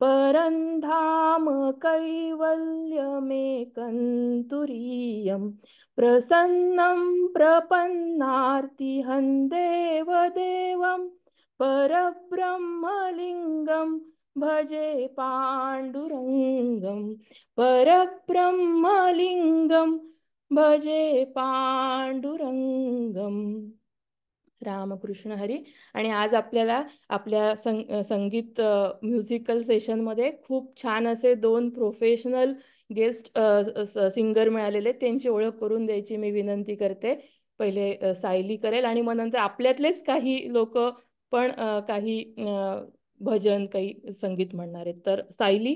परन्धाम कैवल्यमेकन्तुरीयं प्रसन्नं प्रपन्नार्तिहं देवदेवं परब्रह्मलिङ्गं भजे पाण्डुरङ्गं परब्रह्मलिङ्गं भजे पांडुरंगम. रामकृष्ण हरी. आणि आज आपल्याला आपल्या संगीत म्युझिकल सेशनमध्ये खूप छान असे 2 प्रोफेशनल गेस्ट सिंगर मिळालेले, त्यांची ओळख करून द्यायची मी विनंती करते. पहिले सायली करेल आणि मग नंतर आपल्यातलेच काही लोक पण काही भजन, काही संगीत म्हणणार आहेत. तर सायली.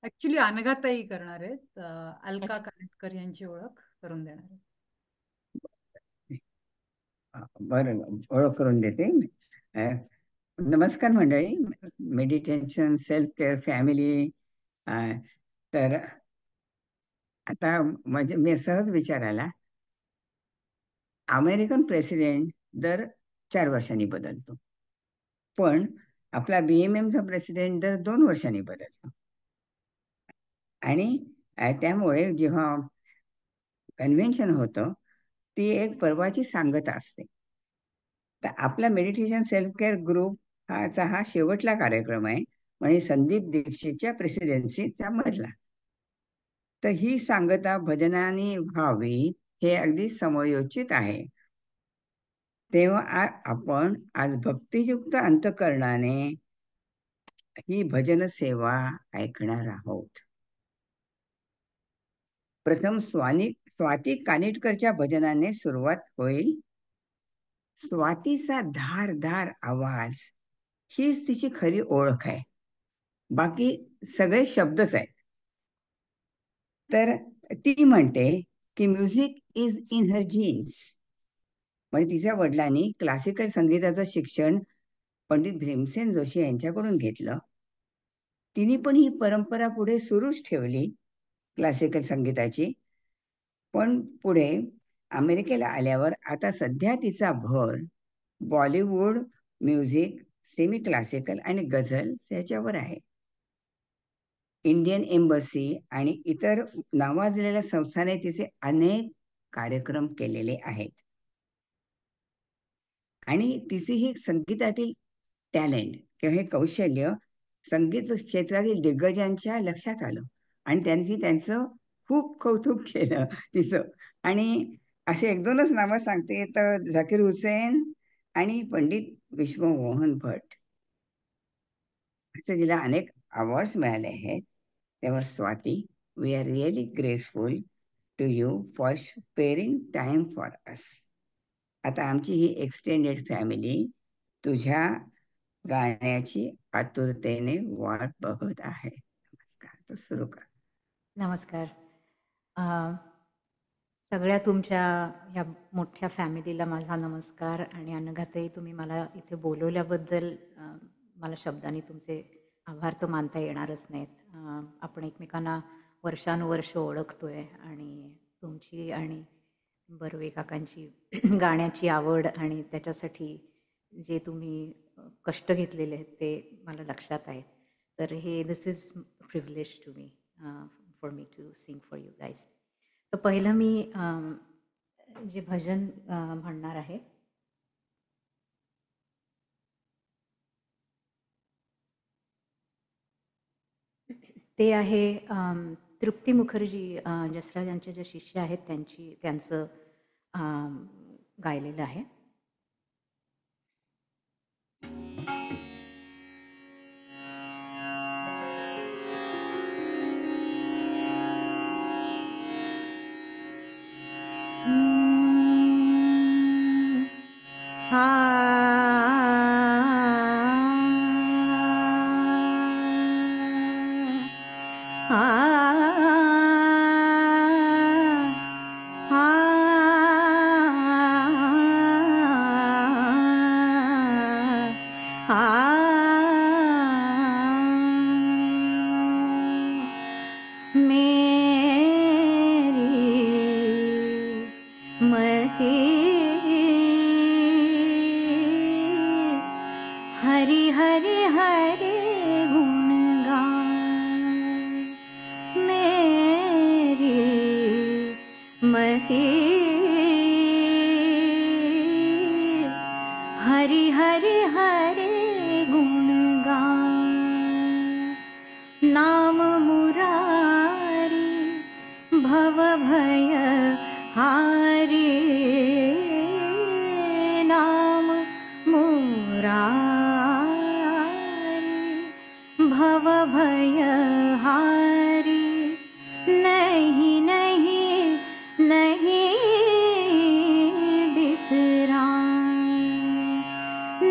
ऍक्च्युली अनघाताई करणार आहेत. अलका कानेटकर यांची ओळख करून देणार आहेत. बरं, ओळख करून देते. नमस्कार मंडळी. Meditation, self care, family. तर आता म्हणजे मी सहज विचारायला, अमेरिकन प्रेसिडेंट दर 4 वर्षांनी बदलतो, पण आपला BMMचा प्रेसिडेंट दर 2 वर्षांनी बदलतो. आणि त्यामुळे जेव्हा कन्व्हेन्शन होतं ती एक पर्वाची सांगता असते. तर आपला मेडिटेशन सेल्फ केअर ग्रुप हा शेवटला कार्यक्रम आहे, म्हणजे संदीप दीक्षितच्या प्रेसिडेन्सीचा मधला. तर ही सांगता भजनाने व्हावी हे अगदी समयोचित आहे. तेव्हा आपण आज भक्तियुक्त अंतकरणाने ही भजन सेवा ऐकणार आहोत. प्रथम स्वाती कानिटकरच्या भजनाने सुरुवात होईल. स्वातीचा धारदार आवाज हीच तिची खरी ओळख आहे, बाकी सगळे शब्दच आहेत. तर ती म्हणते की music is in her genes. म्हणजे तिच्या वडिलांनी क्लासिकल संगीताचं शिक्षण पंडित भीमसेन जोशी यांच्याकडून घेतलं. तिने पण ही परंपरा पुढे सुरूच ठेवली क्लासिकल संगीताची. पण पुढे अमेरिकेला आल्यावर आता सध्या तिचा भर बॉलिवूड म्युझिक, सेमी क्लासिकल आणि गझल याच्यावर आहे. इंडियन एम्बसी आणि इतर नावाजलेल्या संस्थांनी तिचे अनेक कार्यक्रम केलेले आहेत. आणि तिचे ही संगीतातील टॅलेंट किंवा हे कौशल्य संगीत क्षेत्रातील दिग्गजांच्या लक्षात आलं आणि त्यांनी त्यांचं खूप कौतुक केलं तिचं. आणि असे 1-2च नावं सांगते तर झाकीर हुसेन आणि पंडित विश्वमोहन भट असे तिला अनेक अवॉर्ड्स मिळाले आहेत. तेव्हा Swati, we are really grateful to you for sparing time for us. आता आमची ही एक्सटेंडेड फॅमिली तुझ्या गाण्याची आतुरतेने वाट बघत आहे. नमस्कार. तर सुरू कर. नमस्कार. सगळ्या तुमच्या ह्या मोठ्या फॅमिलीला माझा नमस्कार. आणि अनघाताई, तुम्ही मला इथे बोलवल्याबद्दल मला शब्दांनी तुमचे आभार तर मानता येणारच नाहीत. आपण एकमेकांना वर्षानुवर्ष ओळखतोय आणि तुमची आणि बर्वे काकांची गाण्याची आवड आणि त्याच्यासाठी जे तुम्ही कष्ट घेतलेले आहेत ते मला लक्षात आहे. तर हे this is privilege to me for me to sing for you guys. तर पहिलं मी जे भजन म्हणणार आहे ते आहे तृप्ती मुखर्जी, जसराजांचे जे शिष्य आहेत त्यांचं गायलेलं आहे. हरि हरि हरे हरि हरि हरे गुण गान नाम मुरारी भव भय हारी नाम मुरारी भव भय हारी नहीं नहीं नहीं बिसराम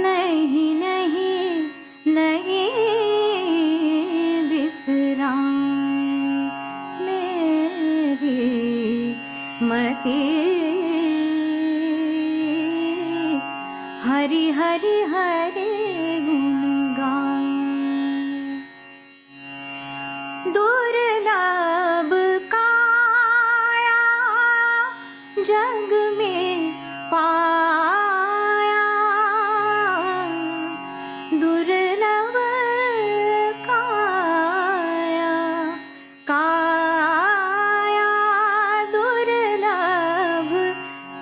नहीं नहीं नहीं बिसराम मेरी मति हरि हरि हरे गुण गान दुर्लभ काया जग में पाया दुर्लभ काया काया दुर्लभ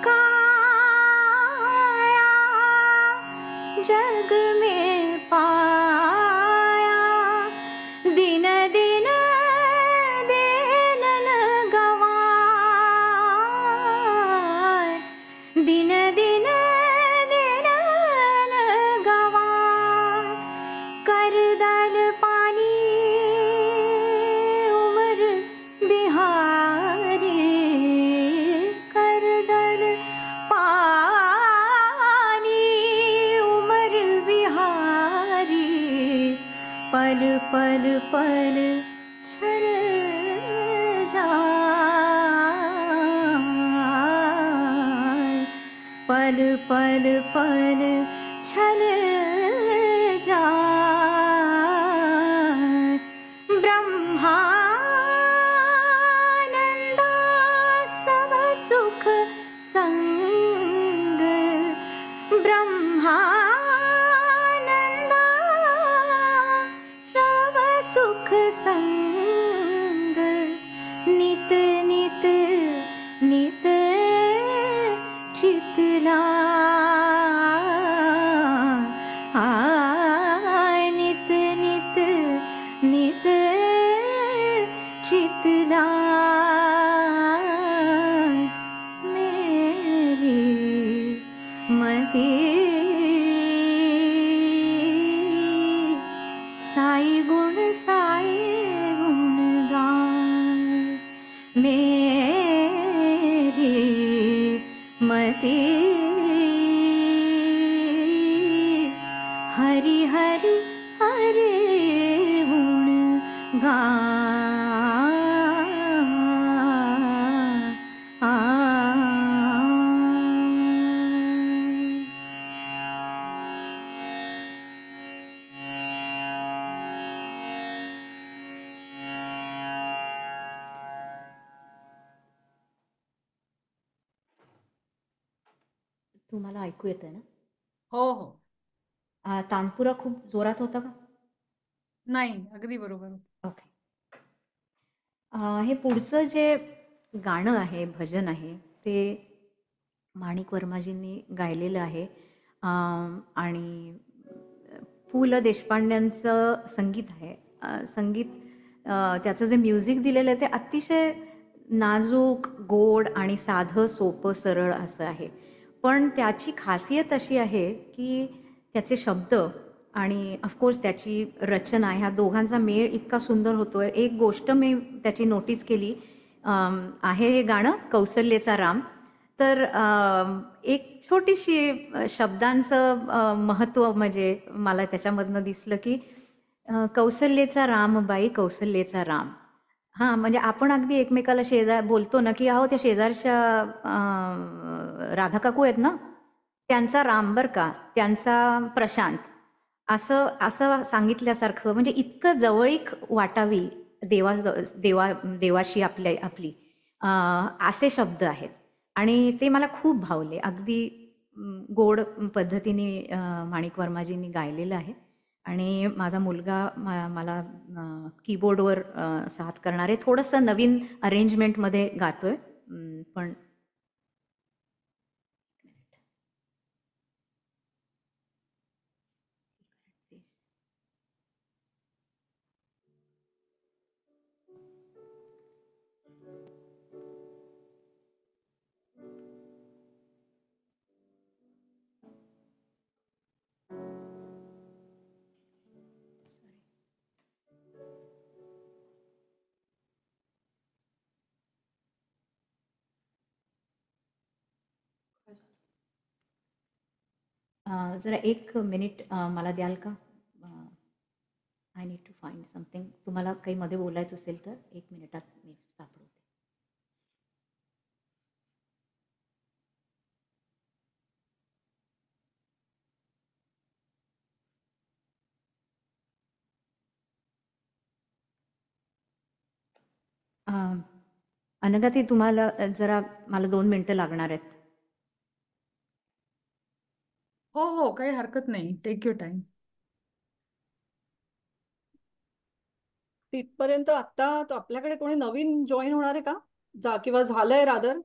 काया जग में पाया दिन दिन देन गवाय दिन दिन देन गवाय कर दल पानी उमर बिहारी कर दल पानी उमर बिहारी पल पल पल छर जाय पल पल पल छल जाय ब्रह्मानंदा सब सुख संग ब्रह्मानंदा सब सुख संग नित नित नित चितला नित नित नित चितला मेरी मति साई गुण गान मेरी मति हरि हरि हरे गुण गान तुम्हाला ऐकू येतंय ना? हो हो तानपुरा खूप जोरात होता का? नाही अगदी बरोबर. ओके. हे पुढचं जे गाणं आहे, भजन आहे, ते माणिक वर्माजींनी गायलेलं आहे आणि पु ल देशपांड्यांचं संगीत आहे. संगीत त्याचं जे म्युझिक दिलेलं आहे ते अतिशय नाजूक, गोड आणि साधं, सोपं, सरळ असं आहे. पण त्याची खासियत अशी आहे की त्याचे शब्द आणि ऑफकोर्स त्याची रचना ह्या दोघांचा मेळ इतका सुंदर होतोय. एक गोष्ट मी त्याची नोटीस केली आहे, हे गाणं कौसल्येचा राम. तर एक छोटीशी शब्दांचं महत्त्व म्हणजे मला त्याच्यामधनं दिसलं की कौसल्येचा राम बाई कौसल्येचा राम. हां, म्हणजे आपण अगदी एकमेकाला बोलतो ना की अहो त्या शेजारच्या राधा काकू आहेत ना, त्यांचा राम बरं का, त्यांचा प्रशांत, असं सांगितल्यासारखं, म्हणजे इतकं जवळीक वाटावी देवाशी आपली असे शब्द आहेत आणि ते मला खूप भावले. अगदी गोड पद्धतीने माणिक वर्माजींनी गायलेलं आहे आणि माझा मुलगा मला कीबोर्डवर साथ करणारे थोडंसं नवीन अरेंजमेंटमध्ये गातोय, पण जरा 1 मिनिट मला द्याल का? I need to find something. तुम्हाला काही मध्ये बोलायचं असेल तर 1 मिनिटात मी सापडवते. अनघाताई, तुम्हाला जरा मला 2 मिनिटं लागणार आहेत. हो हो, काही हरकत नाही. Take your time. तिथपर्यंत आता तो आपल्याकडे कोणी नवीन जॉईन होणार आहे का? किंवा झालंय रादर?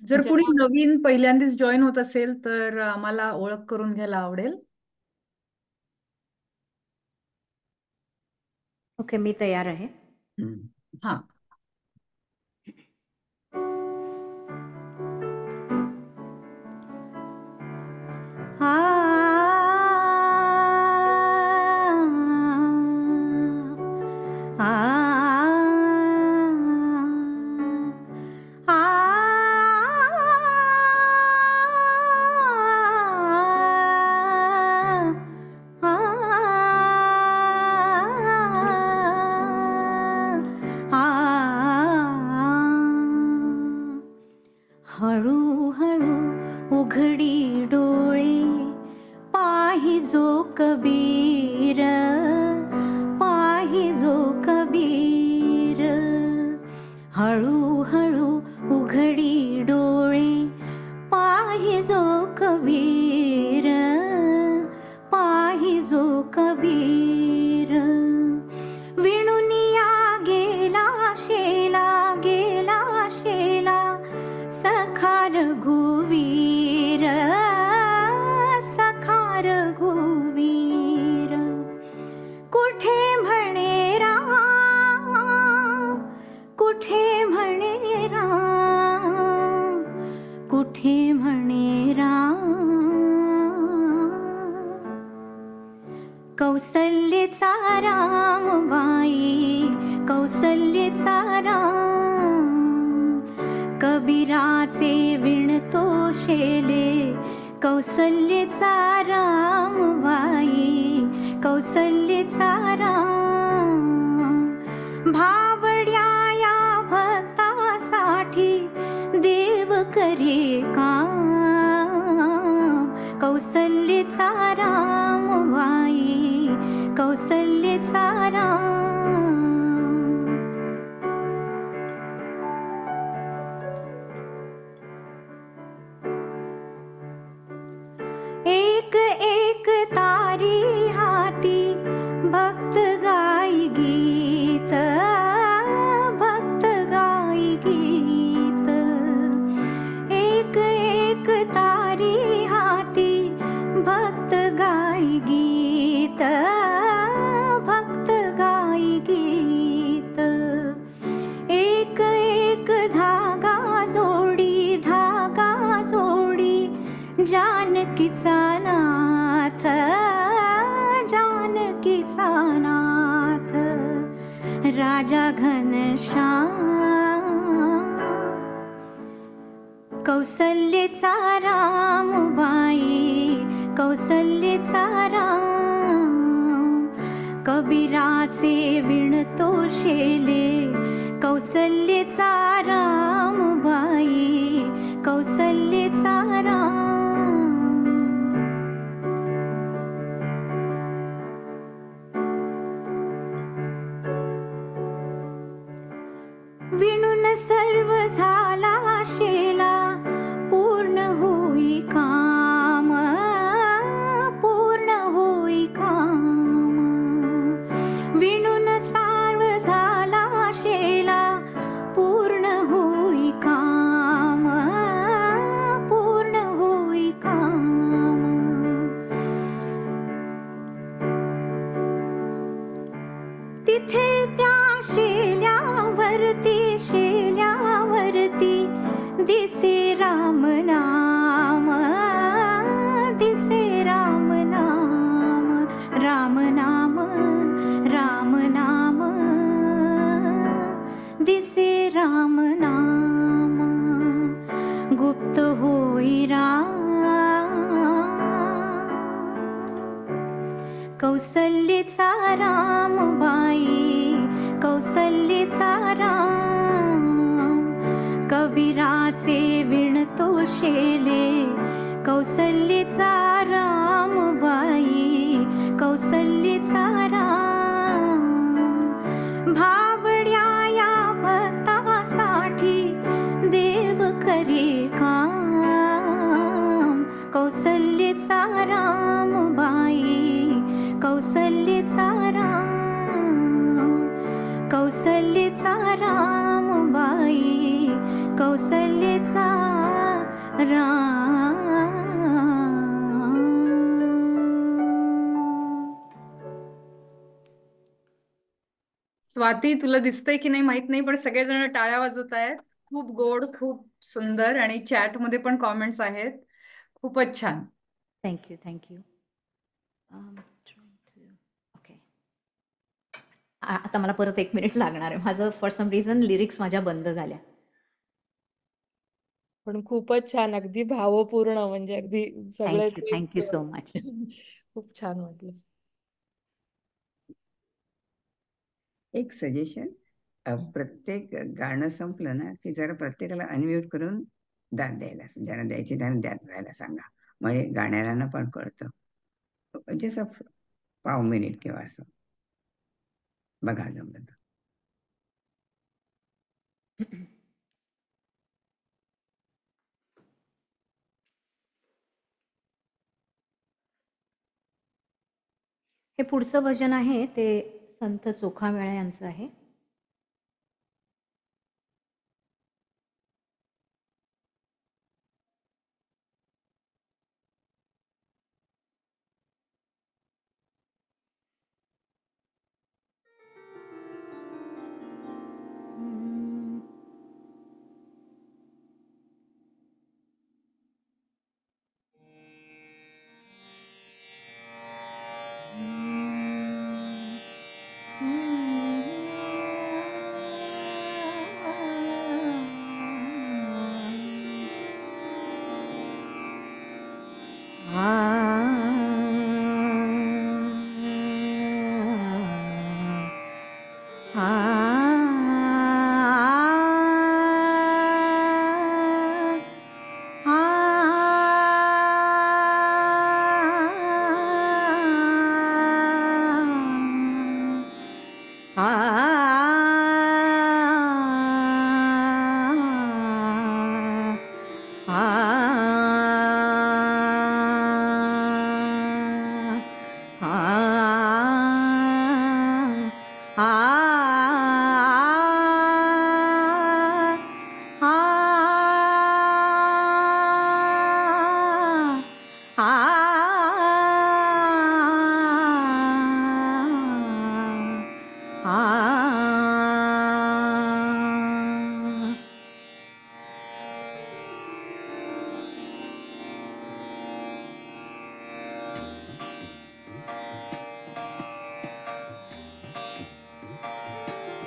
जर कुणी नवीन पहिल्यांदाच जॉईन होत असेल तर आम्हाला ओळख करून घ्यायला आवडेल. ओके, मी तयार आहे. हा. हळूहळू उघडी डोळे पाहिजो कबीर, पाहिजो कबीर. हळूहळू उघडी डोळे पाहिजो कबीर, पाहिजो कबीर. विणुनिया गेला शेला, गेला शेला सखा रघुवीर, सखा रघुवीर. कुठे म्हणे राम, कुठे म्हणे राम, कुठे म्हणे राम. कौसल्येचा राम बाई, कौसल्येचा राम. कबीराचे विणतो शेले, कौसल्येचा राम बाई, कौसल्येचा राम. भाबड्या या भक्तासाठी देव करे काम. कौसल्येचा राम बाई, कौसल्येचा राम. एक एक तारी हाती भक्त गाई गीत, भक्त गाई गीत. एक एक तारी हाती भक्त गाई गीत, भक्त गाई गीत. एक एक धागा जोडी, धागा जोडी जानकीचा नाथ, जानकीचा नाथ. राजा घनश्याम कौसल्येचा राम बाई, कौसल्येचा राम. कबीराचे विणतो शेले, कौसल्येचा राम बाई, कौसल्येचा राम. विणून सर्व झाला शेला, पूर्ण होई काम, पूर्ण होई काम. विणून सर्व झाला शेला, पूर्ण होई काम, पूर्ण होई काम. तिथे त्या शेल्यावरती, शेल्यावरती दिस गुप्त होई राम कौसल्येचा राम बाई कौसल्येचा राम कबीराचे विणतो शेले कौसल्येचा राम बाई कौसल्येचा राम भाबड्या या भक्तासाठी देव करे काम कौसल्येचा राम बाई कौसल्येचा राम कौसल्येचा राम बाई कौसल्येचा राम. स्वाती, तुला दिसतंय की नाही माहित नाही, पण सगळेजण टाळ्या वाजवत आहेत. खूप गोड, खूप सुंदर, आणि चॅट मध्ये पण कॉमेंट्स आहेत. खूपच छान. Thank you thank you. ओके, आता मला परत 1 मिनिट लागणार आहे. माझं फॉर सम रिझन लिरिक्स माझ्या बंद झाल्या. पण खूपच छान, अगदी भावपूर्ण, म्हणजे अगदी सगळे थँक्यू थँक्यू सो मच. खूप छान वाटलं. एक सजेशन, प्रत्येक गाणं संपलं ना की जरा प्रत्येकाला अनम्यूट करून दाद द्यायला, ज्यांना द्यायची त्यांना दाद द्यायला सांगा, म्हणजे गाण्याला पण कळतं. जसं 5 मिनिट किंवा असं बघा जमलं तर. हे पुढचं भजन आहे ते संत चोखामेळा यांचं आहे.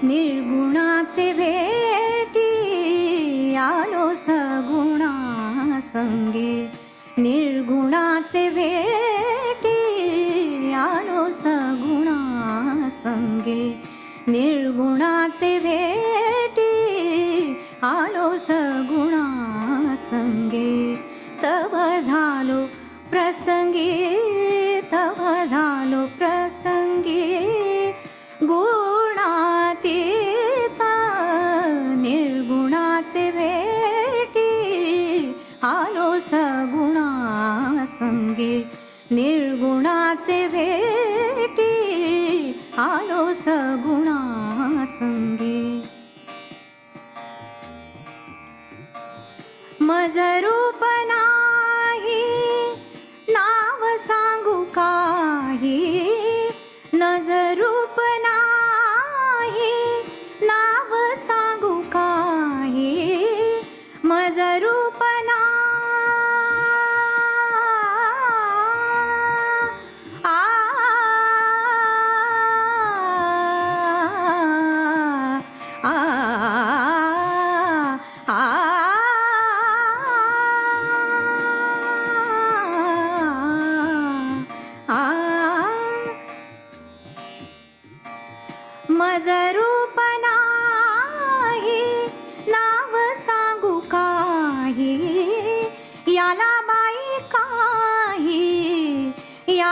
निर्गुणाचे भेटी आलो सगुणा संगे, निर्गुणाचे भेटी आलो सगुणा संगे, निर्गुणाचे भेटी आलो सगुणा संगे, तव झालो प्रसंगी, तव झालो प्रसंगी गुणातीता, निर्गुणाचे भेटी आलो सगुणा संगे, निर्गुणाचे भेटी आलो सगुणा संगे, मज रूप नाही नाव सांगू काही, नज रूप नाही नाव सांगू काही, मज रूप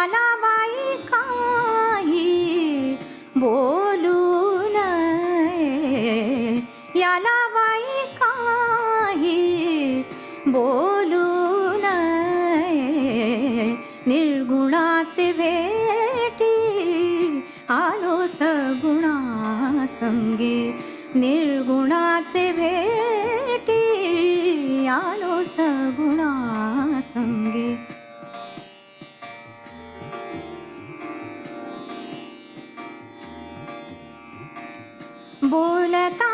याला बाई काही बोलू नये, याला बाई काही बोलू नये, निर्गुणाचे भेटी आलो सगुणा संगी, निर्गुणाचे भेटी आलो सगुणा संगी. बोलता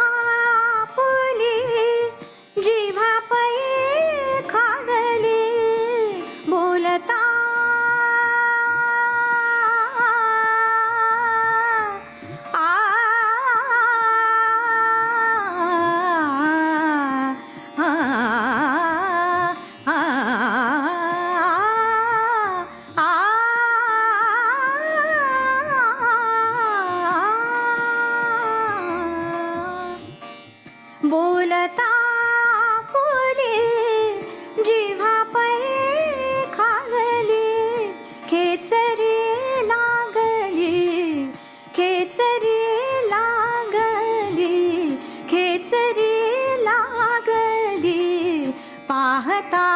पुली जिव्हा पै खाडली, बोलता बोलता पुरी जिव्हा पै खागली, खेचरी लागली, खेचरी लागली, खेचरी लागली, पाहता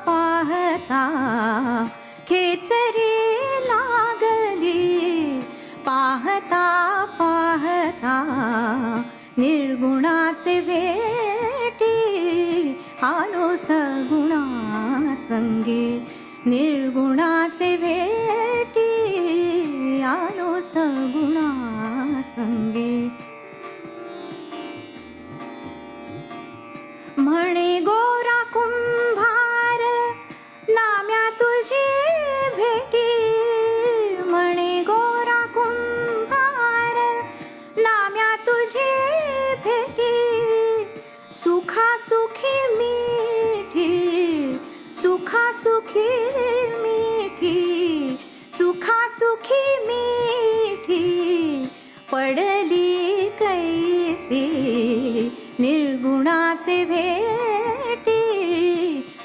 पाहता खेचरी लागली, पाहता पाहता निर्गुणाचे भेटी आलो सगुणा संगी, निर्गुणाचे भेटी आलो सगुणा संगी. म्हणे गोरा कुंभार नाम्या तुझी भेटी, म्हणे गोरा कुंभार नाम्या तुझी भेटी, सुखा सुखी मिठी, सुखा सुखी मिठी, सुखा सुखी मिठी, पडली कैसी निर्गुणाचे भेटी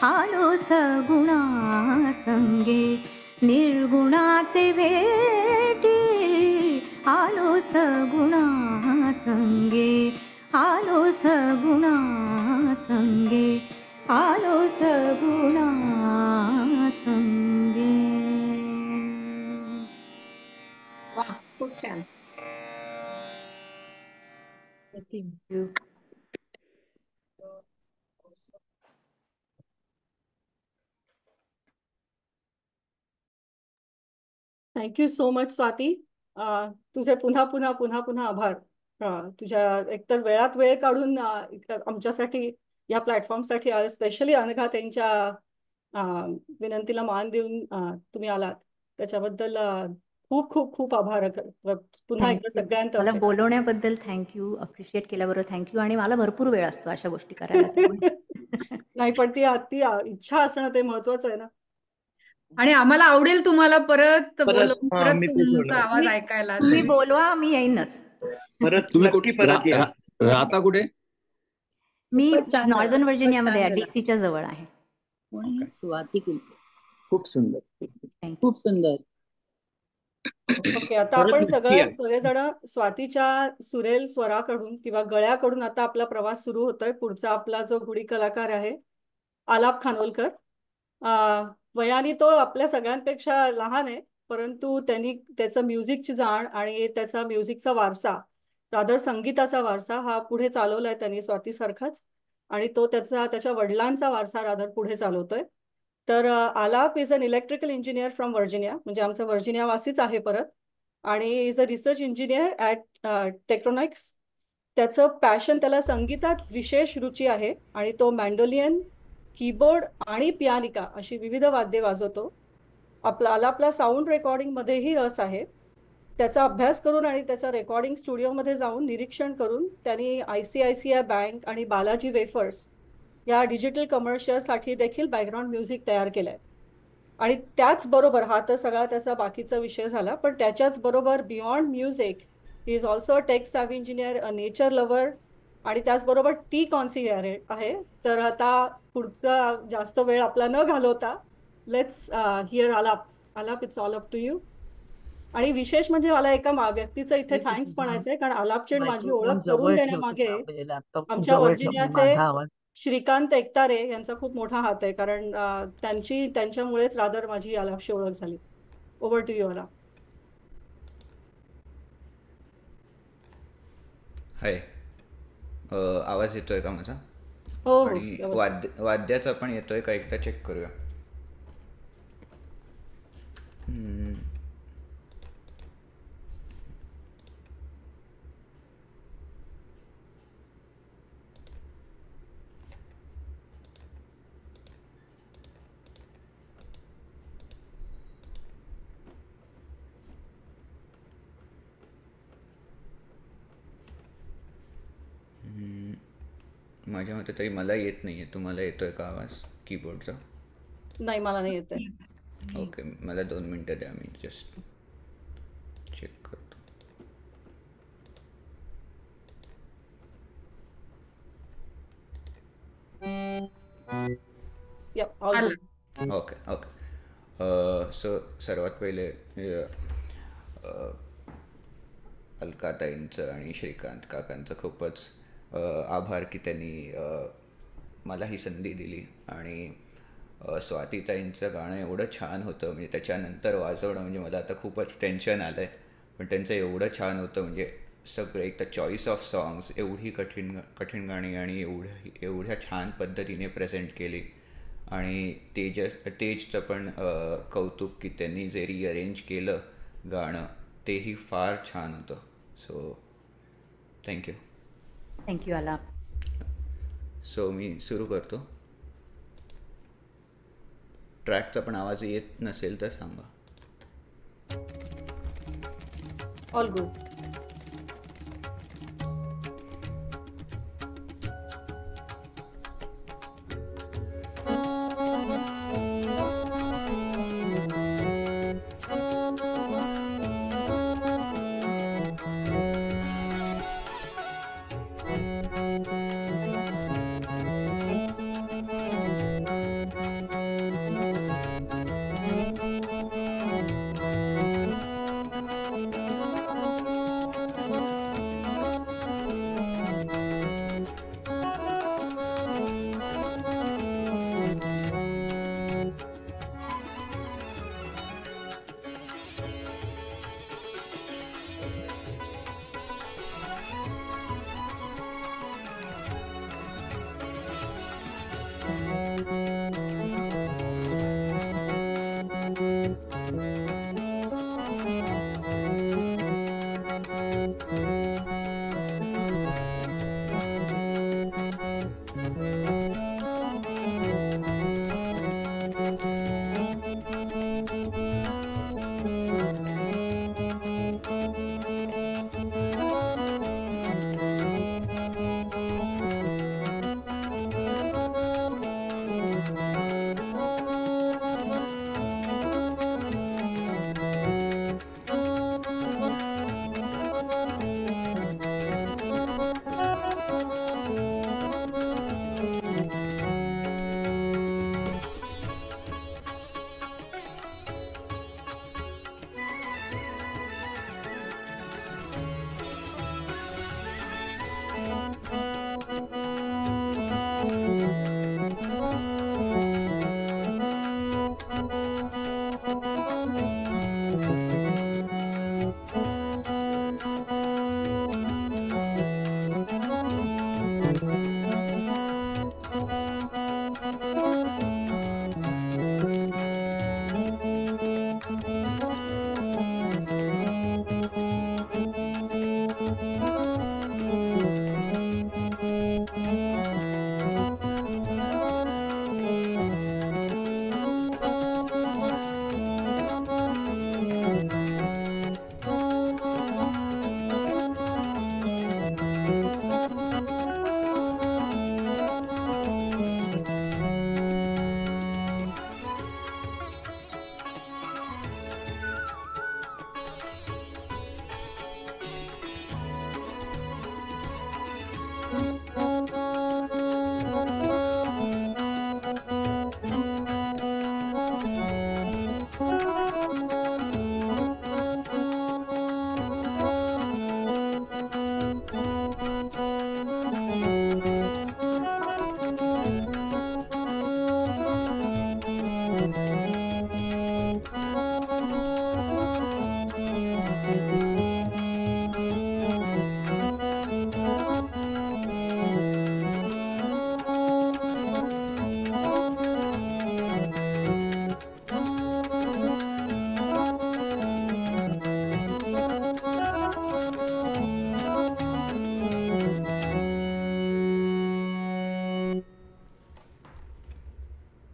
आलो सगुणा संगी, निर्गुणाचे भेटी आलो सगुणा संगी, आलो सगुणा संगी, आलो सगुणा संगी. वा, खूप छान. Thank you so much Swati. तुझे पुन्हा पुन्हा पुन्हा पुन्हा आभार. तुझ्या एकतर वेळात वेळ काढून आमच्यासाठी या प्लॅटफॉर्मसाठी स्पेशली अनघा त्यांच्या विनंतीला मान देऊन तुम्ही आलात त्याच्याबद्दल खूप खूप खूप आभार. पुन्हा एकदा मला सगळ्यांतर्फे बोलवण्याबद्दल थँक्यू, अप्रिशिएट केल्याबरोबर थँक्यू. आणि मला भरपूर वेळ असतो अशा गोष्टी करायला, त्यामुळे नाही पण ती इच्छा असणं ते महत्वाचं आहे ना. आणि आम्हाला आवडेल तुम्हाला परत बोलवून हा, परत मी तेच तुमचा म्हणणार. आवाज ऐकायला. तुम्ही असेल बोलवा, मी येईनच. परत तुम्ही नक्की परत या. राहता कुठे? मी खूपच छान झालं, नॉर्दर्न व्हर्जिनियामध्ये खूपच छान झालं. डीसीच्या जवळ आहे. कोणी? स्वाती कुलकर्णी. खूप सुंदर. थँक्यू. खूप सुंदर. ओके, आता परत आपण नक्की या. सगळेजण स्वातीच्या सुरेल स्वराकडून किंवा गळ्याकडून आता आपला प्रवास सुरू होतोय. पुढचा आपला जो गुढी कलाकार आहे आलाप खानोलकर. वयाने तो आपल्या सगळ्यांपेक्षा लहान आहे, परंतु त्यांनी त्याचं म्युझिकची जाण आणि त्याचा म्युझिकचा वारसा, रादर संगीताचा वारसा हा पुढे चालवलाय त्यांनी स्वातीसारखाच. आणि तो त्याच्या वडिलांचा वारसा रादर पुढे चालवतोय. तर Alap is an electrical engineer from Virginia, म्हणजे आमचा व्हर्जिनियावासीच आहे परत. आणि is a research engineer at Tektronix. त्याचं पॅशन, त्याला संगीतात विशेष रुची आहे आणि तो मँडोलियन, कीबोर्ड आणि पियानिका अशी विविध वाद्ये वाजवतो. आलापला साऊंड रेकॉर्डिंगमध्येही रस आहे. त्याचा अभ्यास करून आणि त्याच्या रेकॉर्डिंग स्टुडिओमध्ये जाऊन निरीक्षण करून त्यांनी ICICI बँक आणि बालाजी वेफर्स या डिजिटल कमर्शियलसाठी देखील बॅकग्राऊंड म्युझिक तयार केलंय. आणि त्याचबरोबर, हा तर सगळा त्याचा बाकीचा विषय झाला, पण त्याच्याच बरोबर beyond music he is also a tech savvy engineer, a nature lover आणि त्याचबरोबर टी कॉन्सिलियर आहे. तर आता पुढचा जास्त वेळ आपला न घालवता let's hear alaap alaap, it's all up to you. आणि विशेष म्हणजे मला एका व्यक्तीचं इथे थँक्स म्हणायचंय, कारण आलापची आणि माझी मायक्रोफोन ओळख करून जवळ ठेव देण्यामागे तुझा, म्हणजे लॅपटॉप खूप आमच्या जवळ ठेव म्हणजे व्हर्जिनियाचे माझा आवाज. श्रीकांत एकतारे यांचा खूप मोठा हात आहे, कारण त्यांच्यामुळेच रादर माझी आलापशी ओळख झाली. ओव्हर टू यू आलाप. हाय, आवाज येतोय का माझा? हो हो, आणि व्यवस्थित. वाद्याचा पण येतोय का, एकदा चेक करूया. माझ्या मते तरी मला येत नाही आहे. तुम्हाला येतोय का आवाज कीबोर्डचा? नाही, मला नाही येत आहे. ओके, मला 2 मिनटं द्या, मी जस्ट चेक करतो. आलं. Okay okay. सो सर्वात पहिले अलकाताईंचं आणि श्रीकांत काकांचं खूपच आभार की त्यांनी मला ही संधी दिली. आणि स्वातीताईंचं गाणं एवढं छान होतं, म्हणजे त्याच्यानंतर वाजवणं म्हणजे मला आता खूपच टेन्शन आलं आहे, पण त्यांचं एवढं छान होतं. म्हणजे सगळं एक तर चॉईस ऑफ सॉंग्स, एवढी कठीण गाणी आणि एवढ्या छान पद्धतीने प्रेझेंट केली. आणि तेजचं पण कौतुक की त्यांनी जे रिअरेंज केलं गाणं तेही फार छान होतं. So thank you. थँक्यू आलाप. सो मी सुरू करतो. ट्रॅकचा पण आवाज येत नसेल तर सांगा. All good.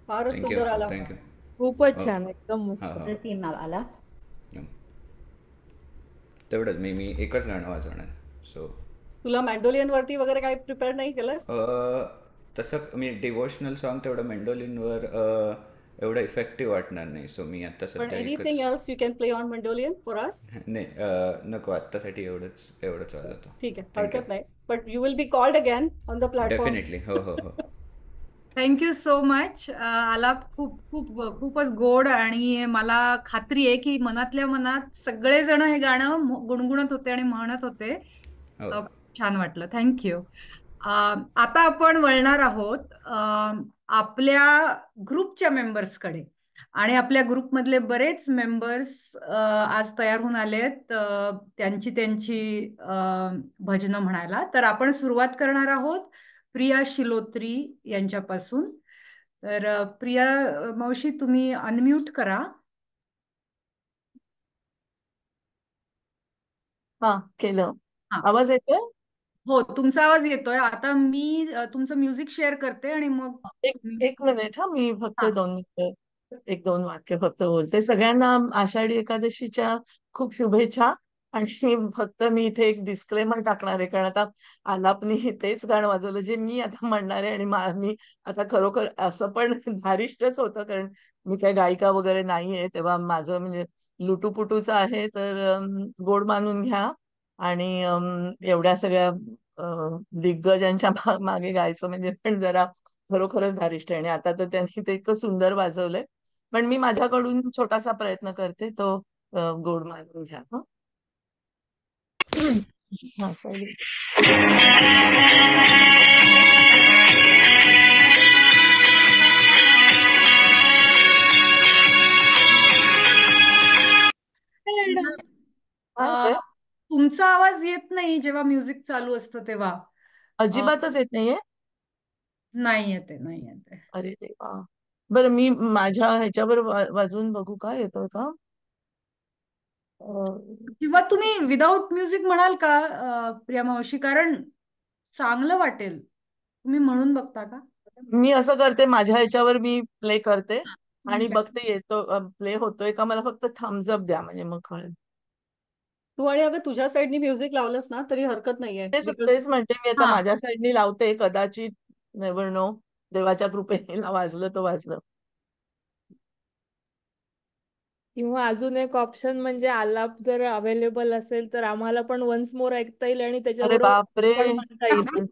फारच थँक्यू सुंदर आला. थँक्यू. खूपच हो छान, एकदम मस्त. हां हां अप्रतिम आला. तेवढंच मी एकच गाणं वाजवणार. सो तुला मँडोलियन वरती वगैरे काही प्रिपेअर नाही केलंस? तसं मी डिवोशनल सॉन्ग तेवढं मेंडोलिनवर एवढं इफेक्टिव्ह वाटणार नाही. सो मी आत्ता पण सध्या एनिथिंग एकच. Else you can play on mandolin for us? नाही नको, आत्तासाठी एवढंच वाजवतो. ठीक आहे, थँक्यू. हरकत नाही. But you will be called again on the platform. Definitely. हो हो हो. Thank you so much. आलाप खूपच गोड, आणि मला खात्री आहे की मनातल्या मनात सगळेजण हे गाणं गुणगुणत होते आणि म्हणत होते. हो खूप छान वाटलं. थँक्यू. आता आपण वळणार आहोत आपल्या ग्रुपच्या मेंबर्सकडे, आणि आपल्या ग्रुपमधले बरेच मेंबर्स आज तयार होऊन आलेत त्यांची भजनं म्हणायला. तर आपण सुरुवात करणार आहोत प्रिया शिलोत्री यांच्यापासून. तर प्रिया मावशी, तुम्ही अनम्यूट करा. हा, केलं. हा, आवाज येतोय? हो, तुमचा आवाज येतोय. आता मी तुमचं म्युझिक शेअर करते आणि मग एक एक मिनिट, हा, मी फक्त हा. 2 मिनिटं एक दोन वाक्य फक्त बोलते. सगळ्यांना आषाढी एकादशीच्या खूप शुभेच्छा. आणि फक्त मी इथे एक डिस्क्लेमर टाकणार आहे, कारण आता आलापनी तेच गाणं वाजवलं जे मी आता म्हणणार आहे. आणि मी आता खरोखर असं पण धारिष्टच होतं, कारण मी काही गायिका वगैरे नाहीये, तेव्हा माझं म्हणजे लुटूपुटूचं आहे. तर गोड मानून घ्या. आणि एवढ्या सगळ्या दिग्गजांच्या मागे गायचं म्हणजे पण जरा खरोखरच धारिष्ट आहे. आणि आता तर त्यांनी ते इतकं सुंदर वाजवलंय. पण मी माझ्याकडून छोटासा प्रयत्न करते, तो गोड मानून घ्या. हं? हा, sorry. काय होतंय? तुमचा आवाज येत नाही जेव्हा म्युझिक चालू असतं तेव्हा. अजिबातच येत नाहीये. नाही येते, नाही येते. अरे देवा. बरं, मी माझ्या ह्याच्यावर वाजवून बघू का, येतोय का? किंवा तुम्ही विदाऊट म्युझिक म्हणाल का प्रिया मावशी, कारण चांगलं वाटेल. तुम्ही म्हणून बघता का? मी असं करते, माझ्या ह्याच्यावर मी प्ले करते आणि ठीक आहे. बघते येतो प्ले होतोय का. मला फक्त थम्स अप द्या, म्हणजे मग कळेल. तू आणि अगं तुझ्या साईडनी म्युझिक लावलंस ना तरी हरकत नाहीये, तेच बिकॉज तेच म्हणते मी, आता हा, माझ्या साईडनी लावते, कदाचित नेव्हर नो, देवाच्या कृपेने वाजलं तर वाजलं. किंवा अजून एक ऑप्शन म्हणजे आलाप जर अवेलेबल असेल तर आम्हाला पण वन्स मोर ऐकता येईल आणि अरे त्याच्याबरोबर बापरे. पण म्हणता येईल.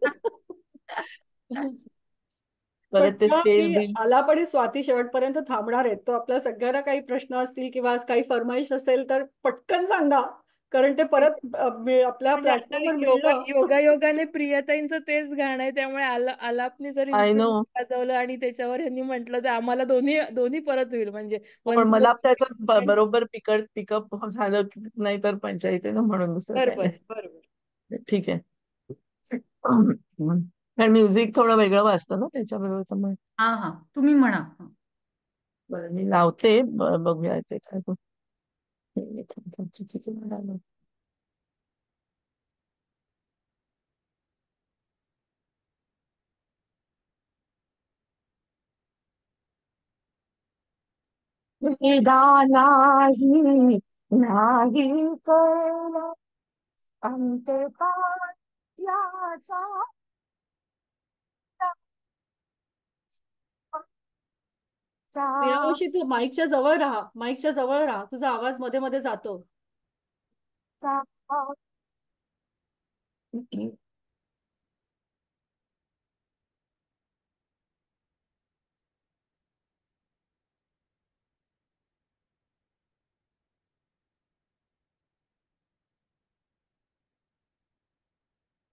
परत ते सगळं स्पेस की बिल. आलाप आणि स्वाती शेवटपर्यंत थांबणार आहेत. तो आपल्या सगळ्यांना काही प्रश्न असतील किंवा काही फरमाईश असेल तर पटकन सांगा, कारण ते परत आपल्या म्हणजे आता प्लॅटफॉर्मवर मिळणं. योगायोगाने प्रियताईंचं तेच गाणं आहे, त्यामुळे आलापनी जर आय नो. इन्स्ट्रुमेंट वाजवलं आणि त्याच्यावर यांनी म्हटलं तर आम्हाला दोन्ही दोन्ही परत होईल, म्हणजे पण वन्स मला मोर. त्याचं बरोबर पिकअप झालं नाही तर पंचायत आहे ना, म्हणून दुसरं काही बरोबर नाही. बरोबर. ठीक आहे. पण म्युझिक थोडं वेगळं वाजतं ना त्याच्याबरोबर, तर मग हा हा, तुम्ही म्हणा. बरं, मी लावते. बघूया ते काय चुकीचं म्हणालो. नाही नाही कळला अंतकाळ याचा. प्रियावशी, तू माईकच्या जवळ राहा, माईकच्या जवळ राहा, तुझा आवाज मध्ये मध्ये जातो.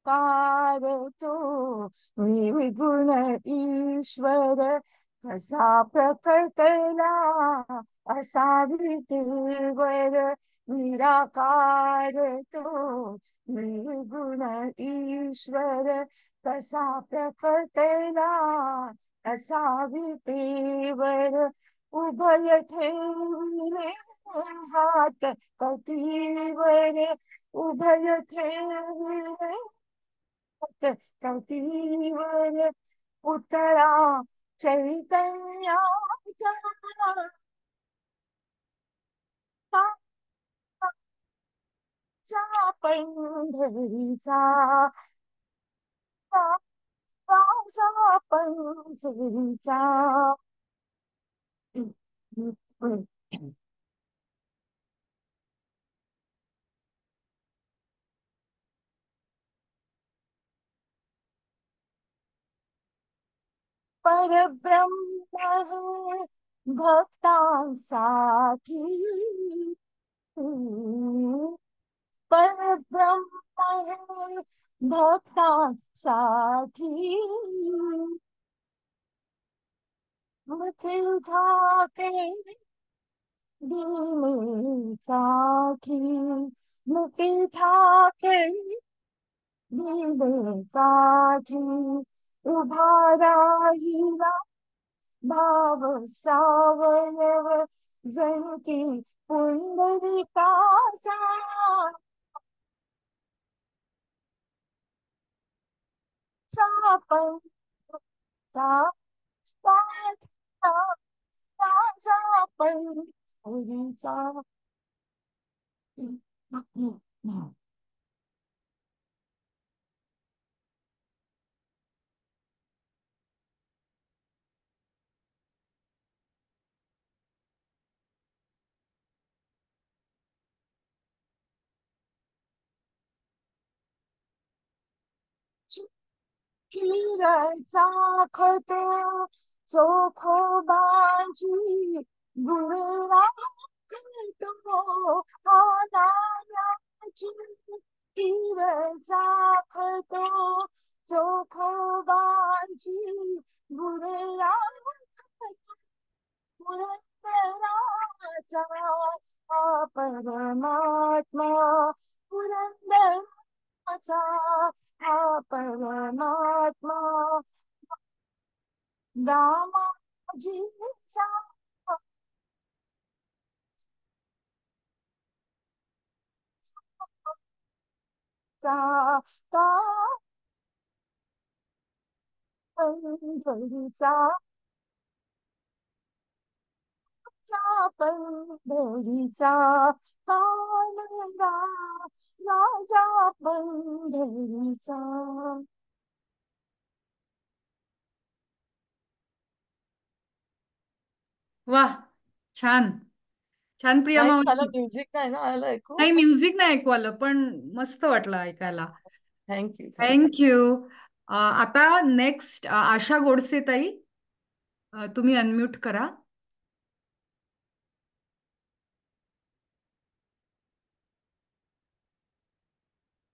कार तो निर्गुण ईश्वर कसा प्रकटला असा विटेवर. निराकार तो निर्गुण ईश्वर कसा प्रकटला असा विटेवर. उभय ठेविले हात कटीवर. उभय ठेविले कटीवर. पुतळा चैतन्याचा पंढरीचा राजा पंढरीचा परब्रह्म है भक्तांसाठी परब्रह्म है भक्तांसाठी मुखी ठाके दिले काठी मुखी ठाके दिले काठी उभा राहिला भाव सावयव जणकी पुंडलिकाचा सापं राजा पंढरीचा खीरचा खत चोखोबाची गुळा खतो आनायाची खीरचा खतो चोखोबाची गुळा पुरंदराचा हा परमात्मा पुरंदराचा हा परमात्मा दामाजीचा पंढरीचा पंढरीचा कानगा राजा पंढरीचा वाह, छान छान प्रिया नाही मला मावशी. म्युझिक नाही ना आलं ऐकू. नाही, म्युझिक नाही ऐकू आलं, पण मस्त वाटलं ऐकायला. Thank you thank you. आता नेक्स्ट आशा गोडसे ताई, तुम्ही अनम्यूट करा.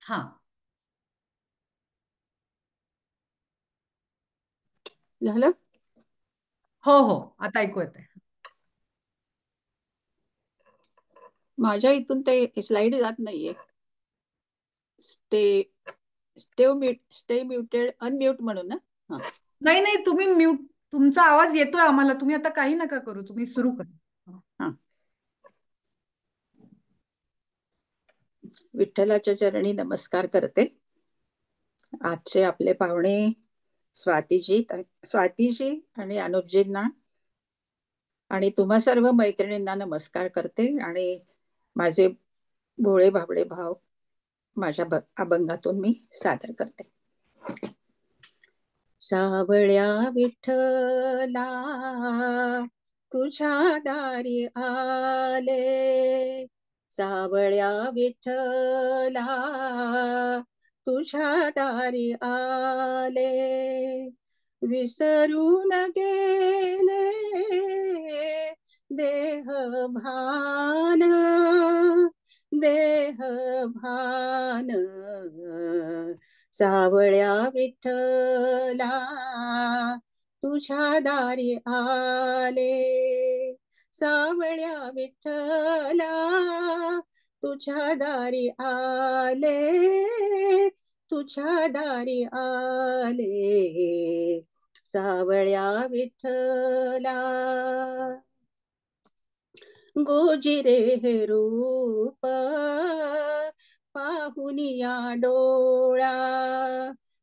हा, झालं. हो हो, आता ऐकू येतंय. माझ्या इथून ते स्लाइड जात नाहीये. स्टे स्टे म्युटेड अनम्यूट म्हणून ना. हा, नाही नाही, तुम्ही म्यूट, तुमचा आवाज येतोय आम्हाला. तुम्ही आता काही नका करू, तुम्ही सुरू करा. हा. विठ्ठलाच्या चरणी नमस्कार करते. आजचे आपले पाहुणे स्वातीजी आणि अनुपजींना आणि तुम्हा सर्व मैत्रिणींना नमस्कार करते आणि माझे भोळे भाबडे भाव माझ्या अभंगातून मी सादर करते. सावळ्या विठ्ठला तुझ्या दारी आले, सावळ्या विठ्ठला तुझ्या दारी आले, विसरून गेले देह भान सावळ्या विठ्ठला तुझ्या दारी आले, सावळ्या विठ्ठला तुझ्या दारी आले, तुझ्या दारी आले, सावळ्या विठ्ठला. गोजिरे हे रूप पाहुनिया डोळा,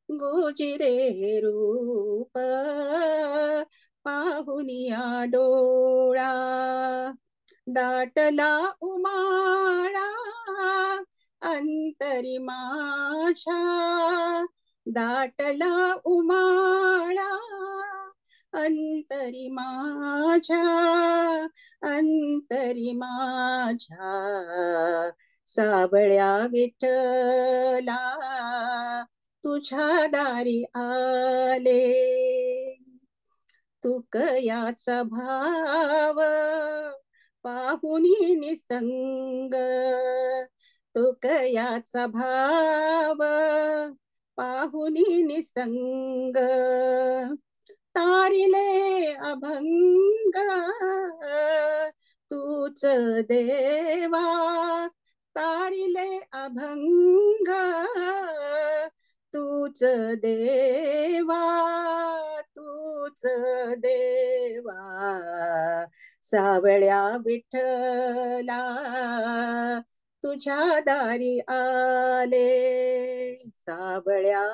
गोजिरे हे रूप पाहुनिया डोळा, दाटला उमाळा अंतरी माझ्या, दाटला उमाळा अंतरी माझ्या, अंतरी माझ्या, सावळ्या विठ्ठला तुझ्या दारी आले, तुकयाचा भाव पाहुनी निसंग, तुकयाचा भाव पाहुनी निसंग, तारिले अभंग तूच देवा, तारिले अभंग तूच देवा, तूच देवा, सावळ्या विठ्ठला तुझ्या दारी आले, सावळ्या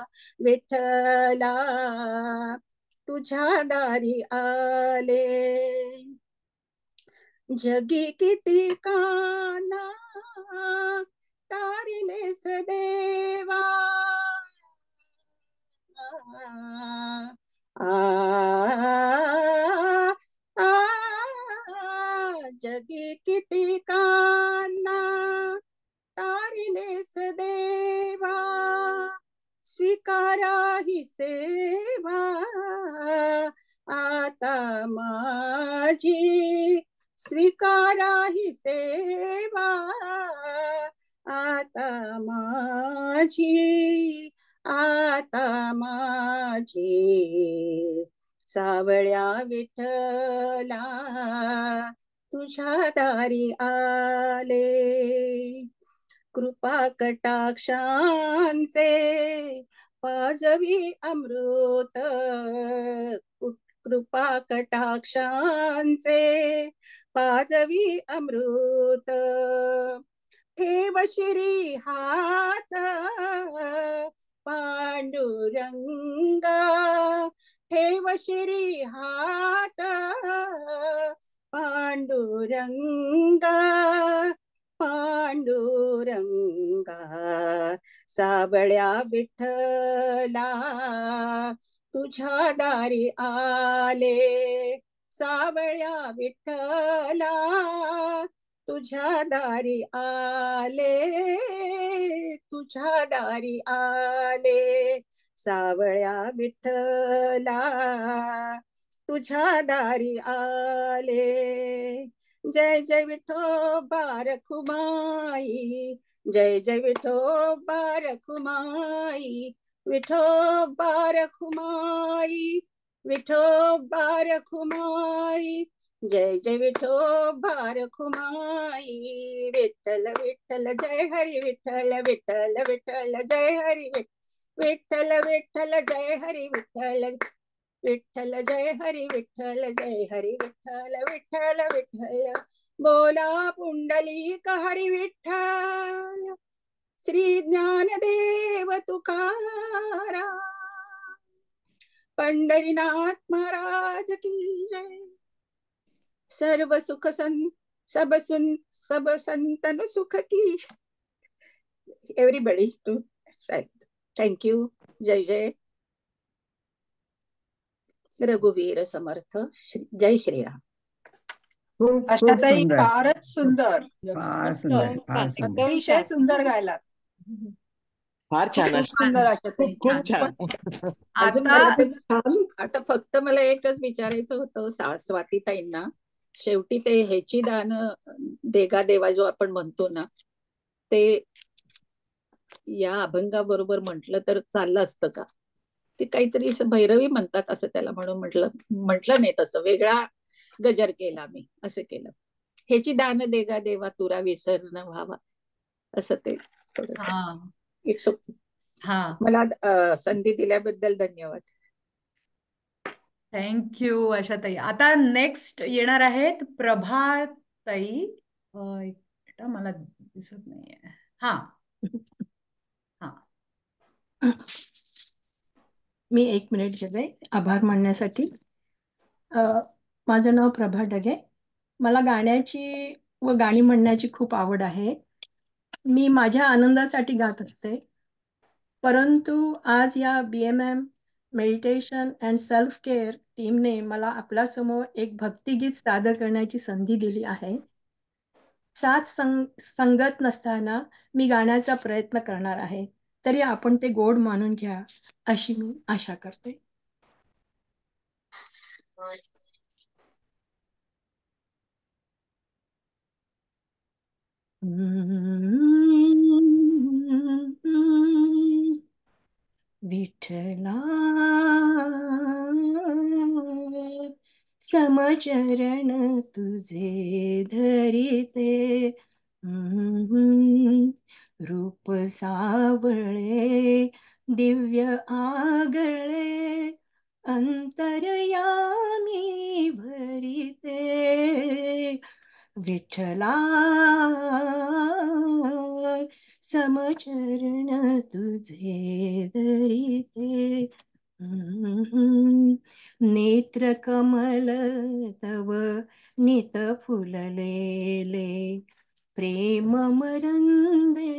विठ्ठला तुझ्या दारी आले, जगी किती काना तारिलेस देवा, जगी किती काना तारिलेस देवा, स्वीकारा ही सेवा आता माझी, स्वीकारा ही सेवा आता माझी, आता माझी, सावळ्या विठ्ठला तुझ्या दारी आले, कृपा कटाक्षांचे पाजवी अमृत, कृपा कटाक्षांचे पाजवी अमृत, ठेव श्री हात पांडुरंग, ठेव श्री हात पांडुरंग, पांडुरंगा, सावळ्या विठ्ठला तुझ्या दारी आले, सावळ्या विठ्ठला तुझ्या दारी आले, तुझ्या दारी आले, सावळ्या विठ्ठला तुझ्या दारी आले, जय जय विठोबा रखुमाई, जय जय विठोबा रखुमाई, विठोबा रखुमाई, विठोबा रखुमाई, जय जय विठोबा रखुमाई, विठ्ठल विठ्ठल जय हरी विठ्ठल, विठ्ठल विठ्ठल जय हरी विठ्ठल, विठ्ठल जय हरी विठ्ठल, विठ्ठल जय हरी विठ्ठल, जय हरी विठ्ठल, विठ्ठल विठ्ठल, बोला पुंडलिक हरी विठ्ठल, श्री ज्ञानदेव तुकाराम, पंढरीनाथ महाराज की जय, सर्व सुख सब संतन सुख की, एव्हरीबडी टू, थँक यू, जय जय रघुवीर समर्थ, जय श्रीराम. खूप आशाताई सुंदर, फारच सुंदर, फार सुंदर, फार सुंदर. अतिशय सुंदर गायलात. फार छान खूप सुंदर आशाताई, खूप छान. अजून मला ते आता फक्त मला एकच विचारायचं होतं स्वातीताईंना, शेवटी ते ह्याची दान देगा देवा जो आपण म्हणतो ना, ते या अभंगाबरोबर म्हटलं तर चाललं असतं का? ते काहीतरी भैरवी म्हणतात असं त्याला, म्हणून म्हटलं नाही, तसं वेगळा गजर केला मी, असं केलं, ह्याची दान देगा देवा तुरा विसर न व्हावा, असं ते थोडस. It's okay. मला संधी दिल्याबद्दल धन्यवाद. थँक्यू आशाताई. आता नेक्स्ट येणार आहेत प्रभाताई. मला दिसत नाहीये. हा हा, मी 1 मिनिट घेते आभार मानण्यासाठी. माझं नाव प्रभा डगे. मला गाण्याची व गाणी म्हणण्याची खूप आवड आहे. मी माझ्या आनंदासाठी गात असते. परंतु आज या BMM meditation and self care टीमने मला आपल्यासमोर एक भक्तिगीत सादर करण्याची संधी दिली आहे. साथ संगत नसताना मी गाण्याचा प्रयत्न करणार आहे. तरी आपण ते गोड मानून घ्या अशी मी आशा करते. विठ्ठला समचरण तुझे धरिते, रूप सावळे दिव्य आगळे अंतर्यामी भरिते. विठ्ठला समचरण तुझे धरिते, नेत्र कमल तव नित फुललेले, प्रेम मरंदे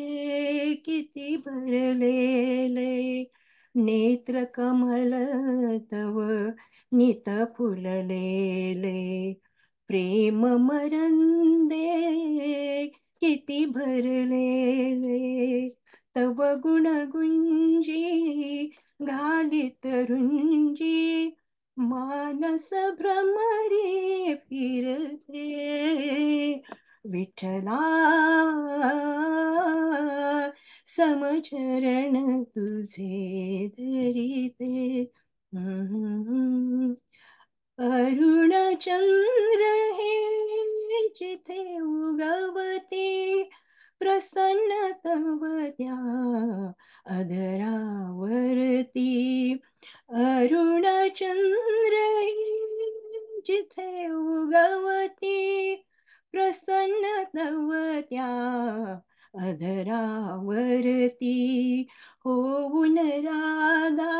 किती भरलेले. नेत्र कमल तव नित फुललेले, प्रेम मरंदे किती भरलेले. तव गुण गुंजी घालित रुंजी, मानस भ्रमरी फिरते. विठ्ठला समचरण तुझे धरिते, अरुण चंद्र हे जिथे उगवते, प्रसन्न तव त्या अधरावरती. अरुण चंद्र हे जिथे उगवते, प्रसन्न तव त्या अधरावरती. होऊन राधा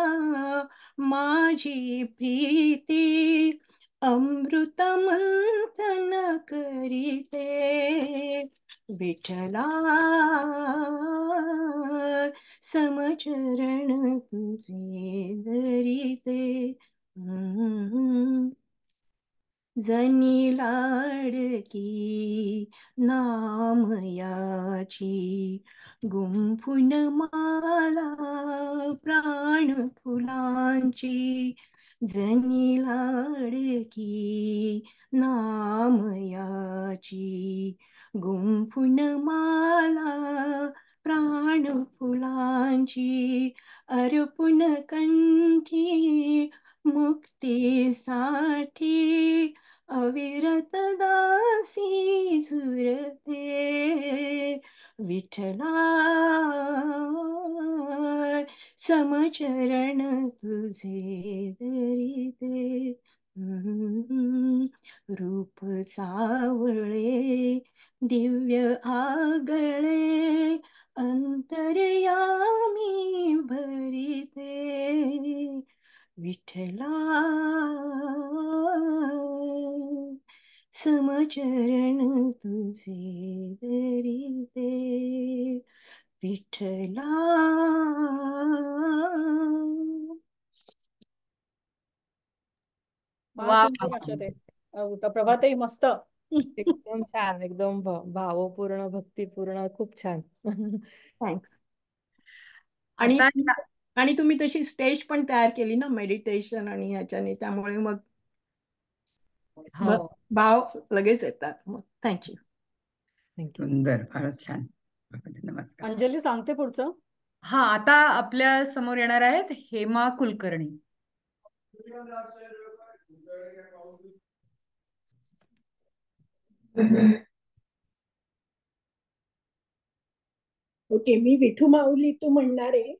माझी प्रीती, अमृत मंथन करीते. विठ्ठला समचरण तुझे धरिते, जनी लाडकी नामयाची, गुंफून माला प्राण फुलांची. जनी लाडकी नामयाची, गुंफून माला प्राण फुलांची. अर्पुण कंठी मुक्तीसाठी, अविरत दासी झुरते. विठ्ठला समचरण तुझे धरिते, रूप सावळे दिव्य आगळे अंतर्यामी भरिते. विठ्ठला समचरण तुझे धरिते. विठ्ठला. वा सुंदर वाचत आहे प्रभाताई, मस्त. एकदम छान, एकदम भावपूर्ण, भक्तिपूर्ण, खूप छान. थँक्स. आणि आता आणि तुम्ही तशी स्टेज पण तयार केली ना मेडिटेशन आणि ह्याच्याने, त्यामुळे मग भाव लगेच येतात. मग थँक्यू. सुंदर, फारच छान. नमस्कार. अंजली सांगते पुढचं. हा, आता आपल्या समोर येणार आहेत हेमा कुलकर्णी. ओके, मी विठू माऊली तू म्हणणार आहे.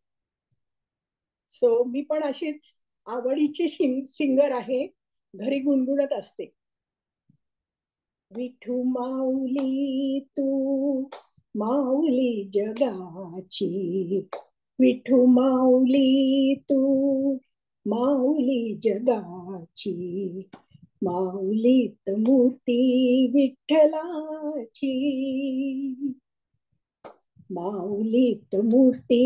सो मी पण अशीच आवडीची सिंगर आहे, घरी गुणगुणत असते. विठू माऊली तू माऊली जगाची, विठू माऊली तू माऊली जगाची, माऊलीत मूर्ती विठ्ठलाची, माऊलीत मूर्ती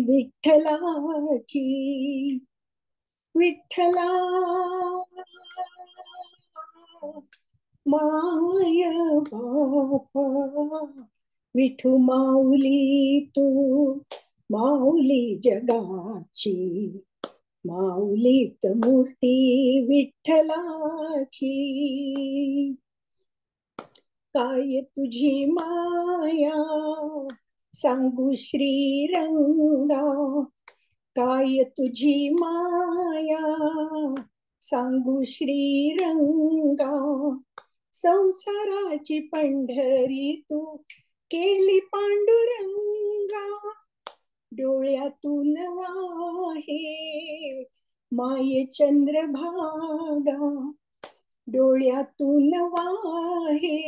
विठ्ठलाची, विठ्ठला माय बापा, विठू माऊली तू माऊली जगाची, माऊलीत मूर्ती विठ्ठलाची, काय तुझी माया सांगू श्रीरंगा, काय तुझी माया सांगू श्रीरंगा, संसाराची पंढरी तू केली पांडुरंगा, डोळ्यातून वाहे माये चंद्रभागा, डोळ्यातून वाहे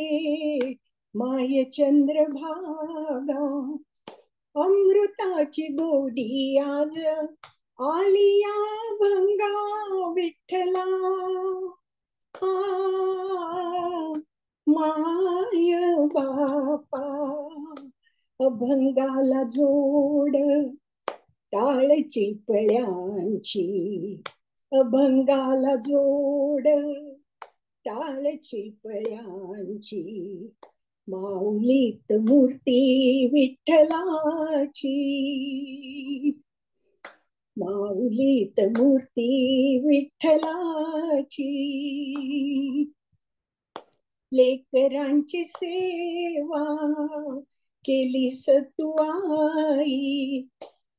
माये चंद्रभागा, अमृताची गोडी आज आली या भंगा विठ्ठला, माय बापा, अभंगाला जोड टाळची पळ्यांची, अभंगाला जोड टाळची पळ्यांची, माऊलीत मूर्ती विठ्ठलाची, माऊलीत मूर्ती विठ्ठलाची, लेकरांची सेवा केली तू आई,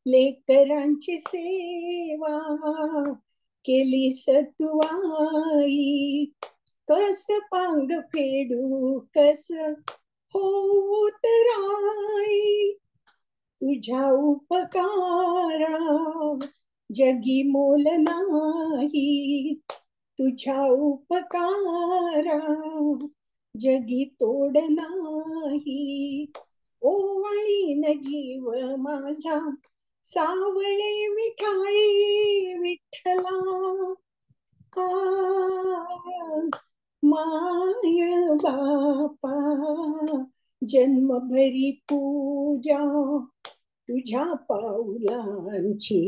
लेकरांची सेवा केली तू आई, कस पांग फेडू कस होत राई, तुझ्या उपकारा जगी मोल नाही, तुझ्या उपकारा जगी तोड नाही, ओवाळीन जीव माझा सावळे विठाई विठ्ठला, माय बापा, जन्मभरी पूजा तुझ्या पाऊलांची,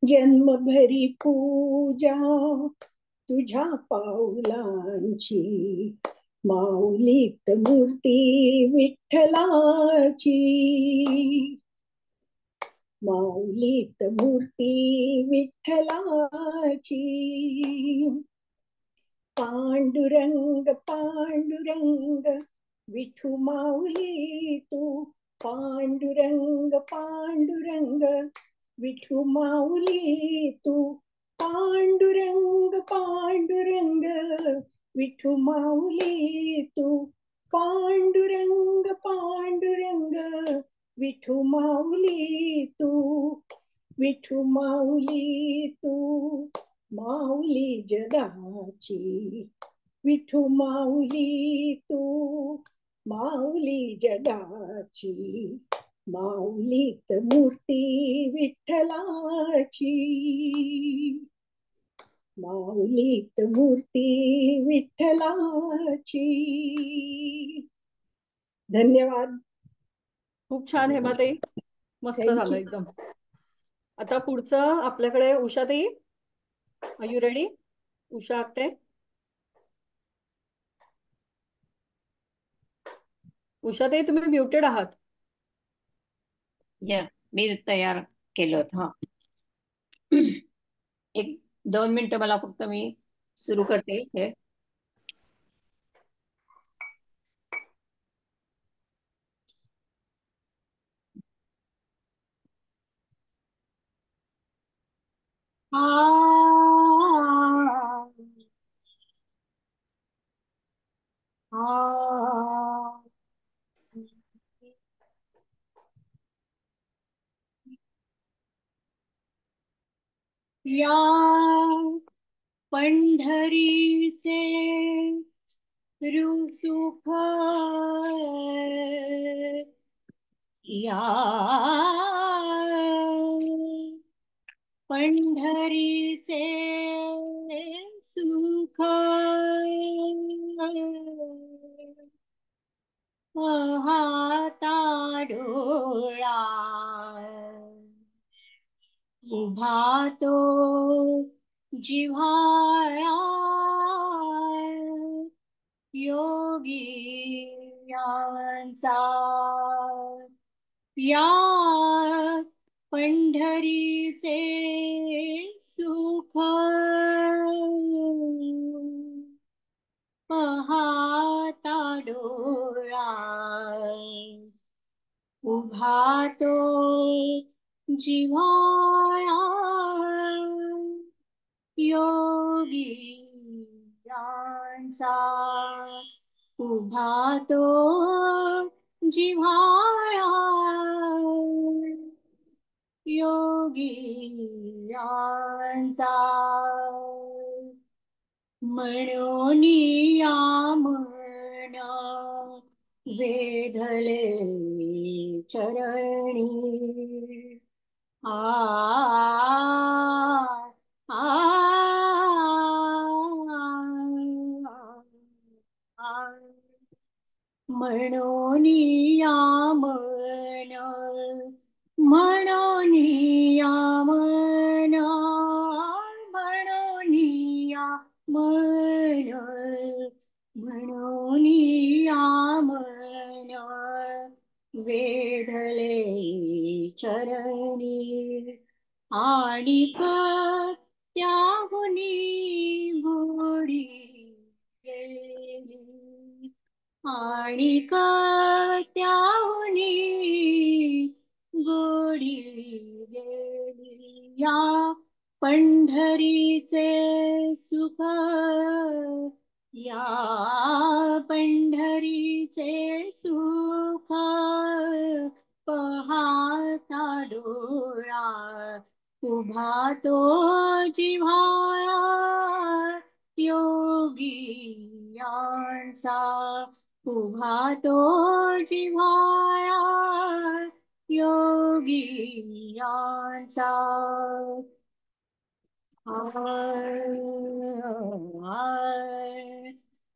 जन्मभरी पूजा तुझ्या पाऊलांची, माऊलीत मूर्ती विठ्ठलाची, माऊलीत मूर्ती विठ्ठलाची, पांडुरंग पांडुरंग विठू माऊली तू, पांडुरंग पांडुरंग विठू माऊली तू, पांडुरंग पांडुरंग विठू माऊली तू, पांडुरंग पांडुरंग विठू माऊली तू, विठू माऊली तू माऊली जगाची, विठू माऊली तू माऊली जगाची, माऊलीत मूर्ती विठ्ठलाची, माऊलीत मूर्ती विठ्ठलाची. धन्यवाद. खूप छान हेमाताई, मस्त Thank झालं you. एकदम. आता पुढचं आपल्याकडे उषाताई, are you ready? Usha Apte. उषाताई तुम्ही म्युटेड आहात. मी तयार केलं होतं. हा, 1-2 मिनिटं मला फक्त, मी सुरू करते हे. या पंढरीचे सुख, या पंढरीचे सुख, सुख पाहता डोळा उभा तो जिव्हाळा योगियांचा या पंढरीचे सुख पाहता डोळा उभा तो जिव्हाळा योगियांचा उभा तो जिव्हाळा योगियांचा म्हणून या मन वेधले चरणी आ आ म्हणून या मन म्हणून या मन म्हणून या मन म्हणून या मन वेढले चरणी आणिक त्याहुनी गोडी गेली आणिक त्याहुनी गोडी गेली या पंढरीचे सुख या पंढरीचे सुख पाहता डोळा उभा तो जिव्हाळा योगियांचा उभा तो जिव्हाळा योगियांचा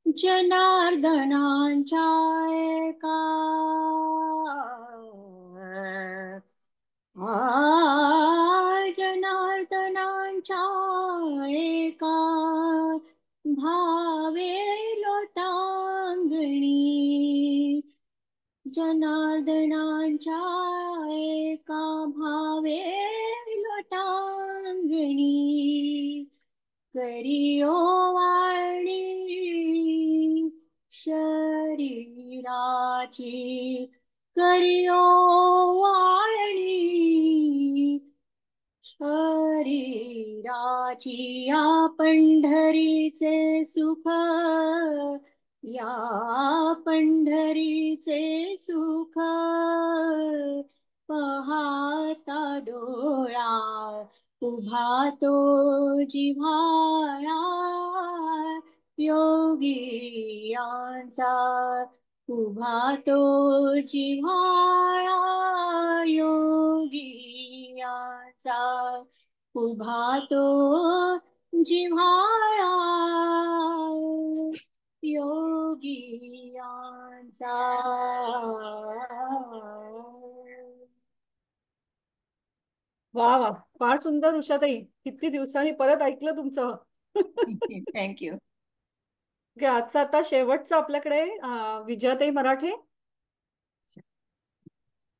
जनार्दनांच्या एका जनार्दनांच्या एका भावे लोटांगणी जनार्दनांच्या एका भावे लोटांगणी करियो वाळणी शरीराची करियो वाळणी शरीराची या पंढरीचे सुख या पंढरीचे सुख पाहता डोळा उभा तो जिव्हाळा योगियांचा उभा तो जिव्हाळा योगियांचा उभा तो जिव्हाळा योगियांचा. वा वा, फार सुंदर उषाताई. किती दिवसांनी परत ऐकलं तुमचं. थँक्यू. आजचा आता शेवटचा आपल्याकडे विजयाताई मराठे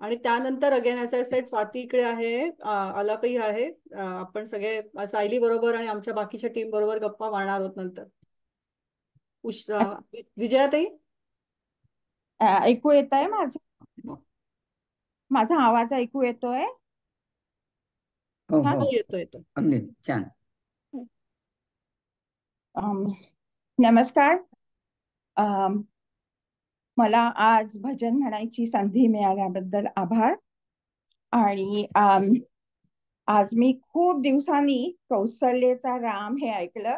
आणि त्यानंतर again as I sed Swati इकडे आहे, आलापही आहे. आपण सगळे सायली बरोबर आणि आमच्या बाकीच्या टीम बरोबर गप्पा मारणार आहोत नंतर. विजयाताई ऐकू येत आहे माझा आवाज ऐकू येतोय? हो हो, येतो येतो. अगदी छान. नमस्कार. मला आज भजन म्हणायची संधी मिळाल्याबद्दल आभार. आणि आज मी खूप दिवसांनी कौसल्याचा राम हे ऐकलं.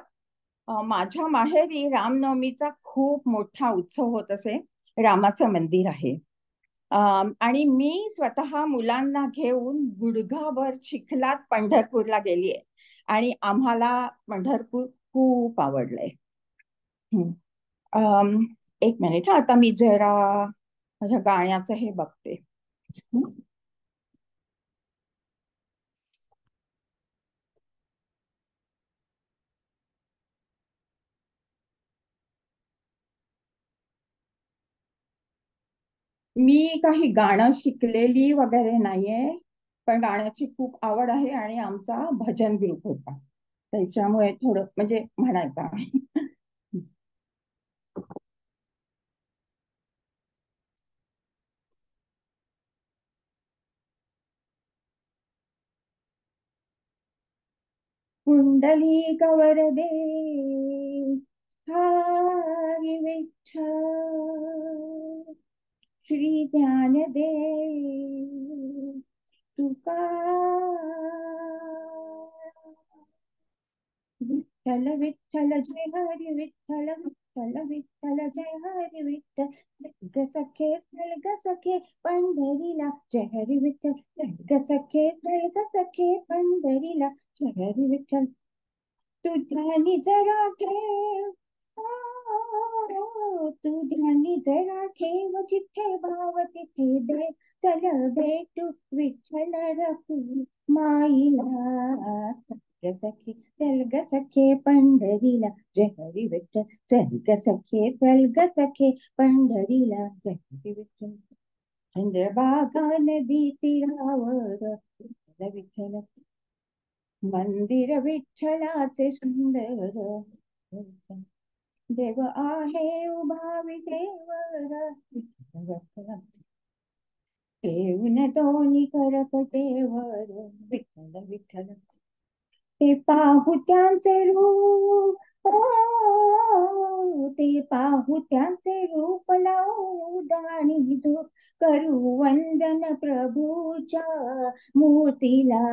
माझ्या माहेरी रामनवमीचा खूप मोठा उत्सव होत असे. रामाचं मंदिर आहे. आणि मी स्वतः मुलांना घेऊन गुडघाभर चिखलात पंढरपूरला गेलीये आणि आम्हाला पंढरपूर खूप आवडलंय. एक मिनिट हा, आता मी जरा माझ्या गाण्याचं हे बघते. मी काही गाणं शिकलेली वगैरे नाहीये, पण गाण्याची खूप आवड आहे आणि आमचा भजन ग्रुप होता, त्याच्यामुळे थोडं म्हणजे म्हणायचं आहे. कुंडली कवरदे हरी विठ्ठल, श्री ज्ञानदेव विठ्ठल विठ्ठल जय हरी विठ्ठल, विठ्ठल विठ्ठल जय हरी विठ्ठल, ग सखे चल ग सखे पंढरीला जय हरी विठ्ठल, ग सखे चल ग सखे पंढरीला जय हरी विठ्ठल, तू ध्यानी जरा ठेव, तू ध्यानी जरा ठेव, जिथे भाव तिथे दे, चल भेटू विठ्ठल रखू माईला, ग सखे चल ग सखे पंढरीला जय हरी विठ्ठल, चल ग सखे चल ग सखे पंढरीला जय हरी विठ्ठल, चंद्रभागा नदी तीरावर विठ्ठल विठ्ठल, मंदिर विठ्ठलाचे सुंदर, देव आहे उभा विटेवर, ठेवून दोन्ही करपटेवर विठ्ठल विठ्ठल, ते पाहू त्यांचे रूप, ते पाहू त्यांचे रूप, लावू दाणी धूप, करू वंदन प्रभूच्या मूर्तीला,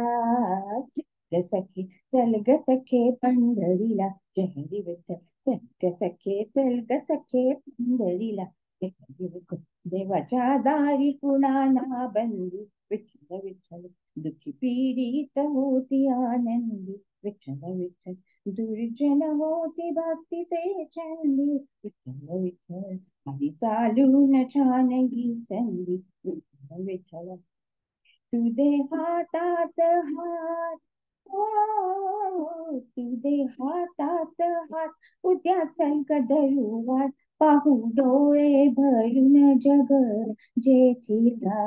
ग सखे चल ग सखे पंढरीला जय हरी विठ्ठल, चल ग सखे चल ग सखे पंढरीला जय हरी विठ्ठल, देवाच्या दारी कुणाला बंदी विठ्ठल विठ्ठल, दुःखी पीडित होती आनंदी विठ्ठल विठ्ठल, दुर्जन होती भक्तीचे चंदी विठ्ठल विठ्ठल, आणि चालून छान ही संधी विठ्ठल विठ्ठल, तुझे हातात हात, तुझे हातात हात, उद्या चल धरू वाट, पाहू डोळे भरून जग जेठीला,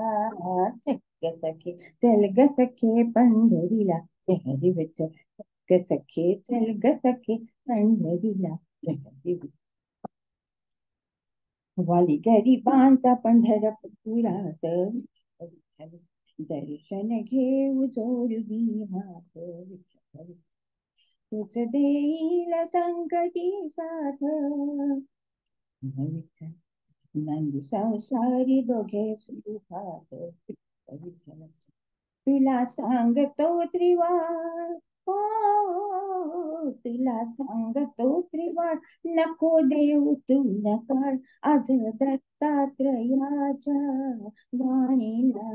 ग सखे चल ग सखे पंढरीला जय हरी विठ्ठल, ग सखे चल ग सखे पंढरीला जय हरी विठ्ठल, वाली गरिबांचा पंढरपुरात विठ्ठल, दर्शन घेऊ जोडवी हात विठ्ठल, तुझ देईल संकटी साथ विठ्ठल, नंदी संसारी दोघे सुखात विठ्ठल, तुला सांगतो त्रिवार, तुला सांगतो त्रिवार, नको देऊ तू नकार, आज दत्तात्रयाच्या वाणीला,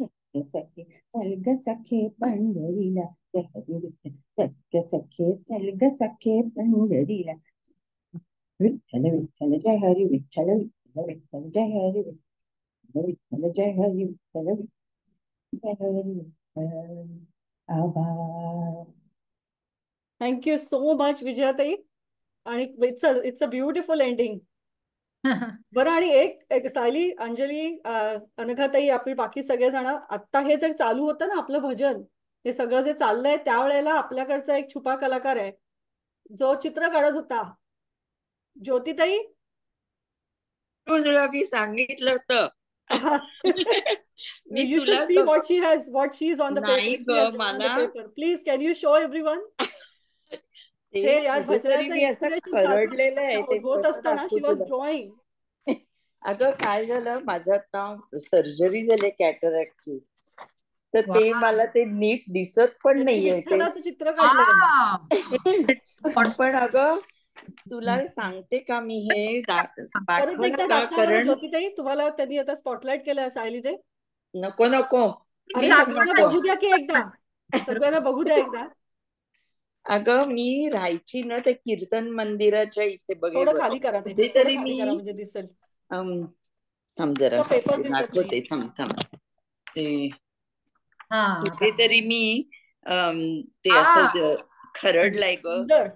ग सखे चल ग सखे पंढरीला जय हरी विठ्ठल, चल ग सखे चल ग सखे पंढरीला विठ्ठल विठ्ठल जय हरी विठ्ठल, विठ्ठल विठ्ठल जय हरी विठ्ठल, विठ्ठल जय हरी विठ्ठल, जय हरी विठ्ठल. आभार. थँक्यू सो मच विजयाताई, आणि इट्स अ ब्युटिफुल एंडिंग. बरं, आणि एक सायली, अंजली, अनघाताई, आपली बाकी सगळेजण, आता हे जर चालू होतं ना आपलं भजन, हे सगळं जे चाललंय त्यावेळेला आपल्याकडचा एक छुपा कलाकार आहे जो चित्र काढत होता, ज्योतिताई. तुला मी सांगितलं होतं. मी You should see what she is on the नाही paper. ग, मला Please, can you show everyone? हे यार भजनाचं इन्स्पिरेशन खरडलेलं आहे ते होत असताना she was drawing. अगं काय झालं, माझं आता सर्जरी झाली कॅटरॅक्टची, तर ते मला ते नीट दिसत पण नाहीये ते चित्र काढलं. पण अगं तुला सांगते का मी हे पाठवलं का, कारण तुम्हाला त्यांनी आता स्पॉटलाइट केलं सायली ते. नको बघू द्या की एकदा, सगळ्यांना बघू द्या एकदा. अगं मी राहायची ना त्या कीर्तन मंदिराच्या इथे थोडं बघेवर खाली करा ते, थोडं कुठेतरी खाली मी करा म्हणजे दिसेल. थांब जरा तुमचा पेपर दिसत दाखवते. नाही. थांब ते हा कुठेतरी मी ते हा असं खरडलंय ग. सुंदर.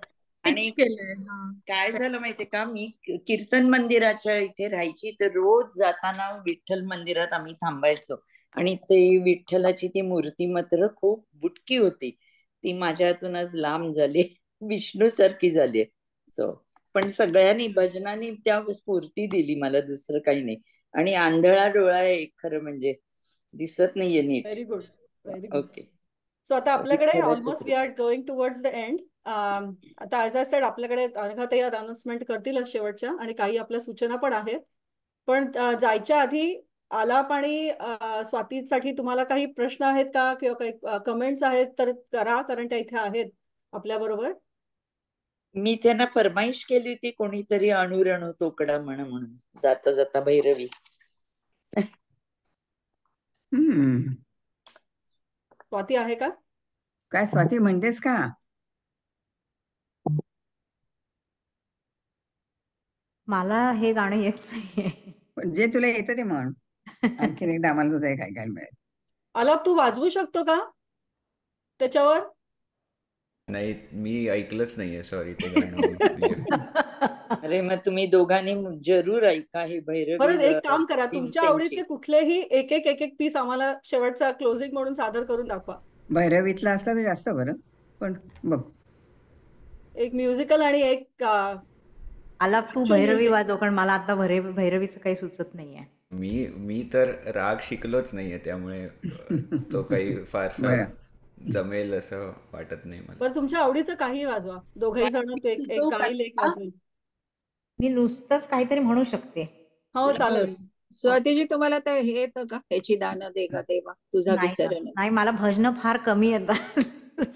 आणि फिक्स केलंय. हा. काय झालं माहितीये का, मी कीर्तन मंदिराच्या इथे राहायची तर रोज जाताना विठ्ठल मंदिरात आम्ही थांबायचो. आणि ते विठ्ठलाची ती मूर्ती मात्र खूप बुटकी होती. ती माझ्या हातून आज लांब झाली, विष्णू सारखी झाली. सो पण सगळ्यांनी भजनानी त्या स्फूर्ती दिली मला, दुसरं काही नाही. आणि आंधळा डोळा आहे खरं म्हणजे, दिसत नाहीये नीट. Very good, very good. Okay. So आता आपल्याकडे खरंच almost we are going towards the end. आता ॲज आय सेड आपल्याकडे अनघाताई अनाउन्समेंट करतीलच शेवटच्या, आणि काही आपल्या सूचना पण आहेत. पण जायच्या आधी आलाप आणि स्वातीसाठी तुम्हाला काही प्रश्न आहेत का, किंवा काही कमेंट्स आहेत तर करा, कारण त्या इथे आहेत आपल्या बरोबर. मी त्यांना फरमाईश केली होती कोणीतरी अणुरणू तोकडा म्हणून जाता जाता भैरवी. स्वाती आहे का? काय स्वाती म्हणतेस का? मला हे गाणं येत नाहीये. पण जे तुला येतं ते म्हण. आणखीन एकदा आम्हाला तुझं काय काय मिळेल. आलाप तू वाजवू शकतो का त्याच्यावर? नाही, मी ऐकलंच नाहीये, सॉरी ते गाणं. अरे मग तुम्ही दोघांनी जरूर ऐका हे भैरवी. परत एक काम करा, तुमच्या भीमसेनची. आवडीचे कुठलेही एक एक पीस आम्हाला शेवटचा क्लोजिंग म्हणून सादर करून दाखवा. भैरवीतला असला तर जास्त बरं, पण बघ एक म्युझिकल आणि एक आलाप तू भैरवी वाजव, कारण मला आता भैरवीचं काही सुचत नाहीये. मी तर राग शिकलोच नाहीये, त्यामुळे तो काही फारसा जमेल असं वाटत नाही मला. पण तुमच्या आवडीचं काही वाजवा, दोघही जण ते एक गाईल एक वाजवेल. मी नुसतंच काहीतरी म्हणू शकते. हो चालेल. स्वातीजी तुम्हाला तर हे येतं का, ह्याची दानं दे गा देवा तुझा विसर नाही, मला भजन फार कमी येतात.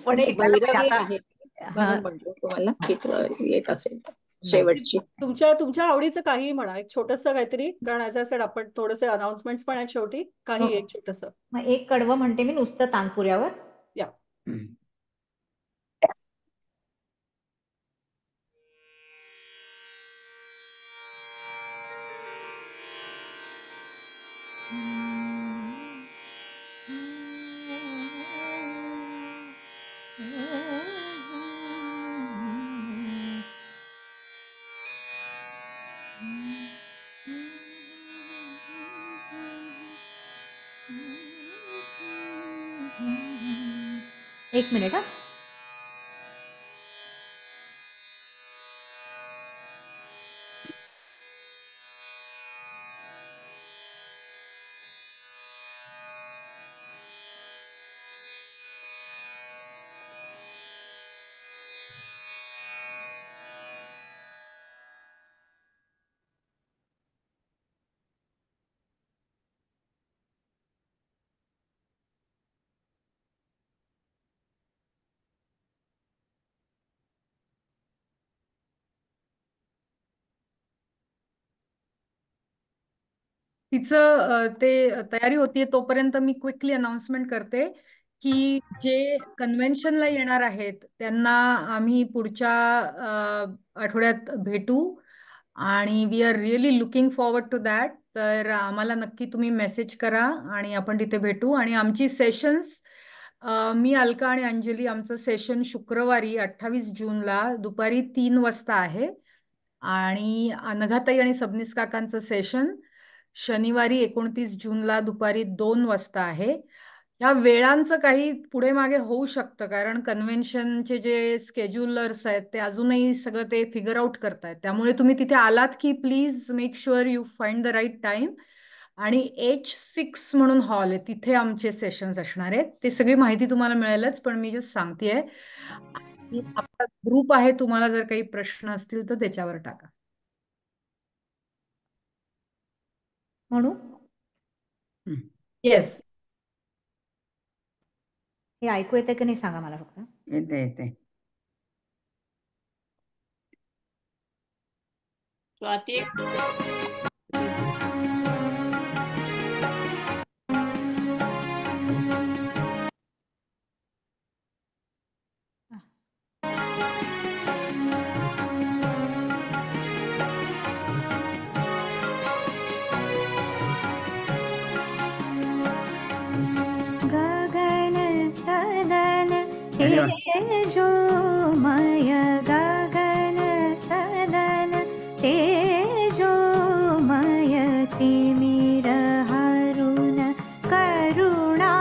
पण भैरवी आहे म्हणून म्हणतो तुम्हाला, की येत असेल तर शेवटची. तुमच्या आवडीचं काही म्हणा, एक छोटस काहीतरी, कारण ॲज आपण थोडेसे अनाउन्समेंट्स पण आहेत शेवटी, काही एक छोटस. मग एक कडवं म्हणते मी नुसतं तानपुऱ्यावर. या एक मिनिट. तिचं ते तयारी होतीये तोपर्यंत मी क्विकली अनाउन्समेंट करते की जे कन्व्हेन्शनला येणार आहेत त्यांना आम्ही पुढच्या आठवड्यात भेटू, आणि we are really looking forward to that. तर आम्हाला नक्की तुम्ही मेसेज करा आणि आपण तिथे भेटू. आणि आमची सेशन्स, मी अलका आणि अंजली, आमचं सेशन शुक्रवारी 28 जूनला दुपारी 3 वाजता आहे. आणि अनघाताई आणि सबनीस काकांचं सेशन शनिवारी 29 जूनला दुपारी 2 वाजता आहे. ह्या वेळांचं काही पुढे मागे होऊ शकतं, कारण कन्व्हेन्शनचे जे स्केड्युलर्स आहेत ते अजूनही सगळं ते फिगर आउट करतायत. त्यामुळे तुम्ही तिथे आलात की please make sure you find the right time. आणि H6 म्हणून हॉल आहे, तिथे आमचे सेशन्स असणार आहेत. ते सगळी माहिती तुम्हाला मिळेलच, पण मी जस्ट सांगतेय. आपला ग्रुप आहे, तुम्हाला जर काही प्रश्न असतील तर त्याच्यावर टाका. म्हणू येस. हे ऐकू येते की नाही सांगा मला फक्त. येते स्वाती. तेजोमय गगन सदन तेजोमय तिमिर हरुण करुणाकर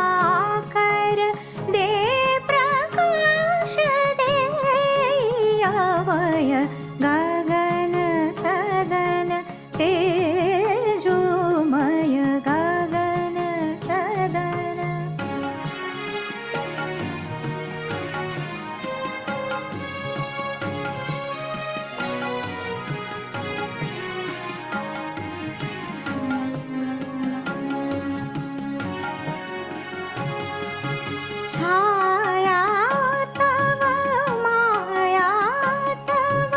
दे प्रकाश दे अवय गगन सदन तेजोमय गगन सदन. छाया तव माया तव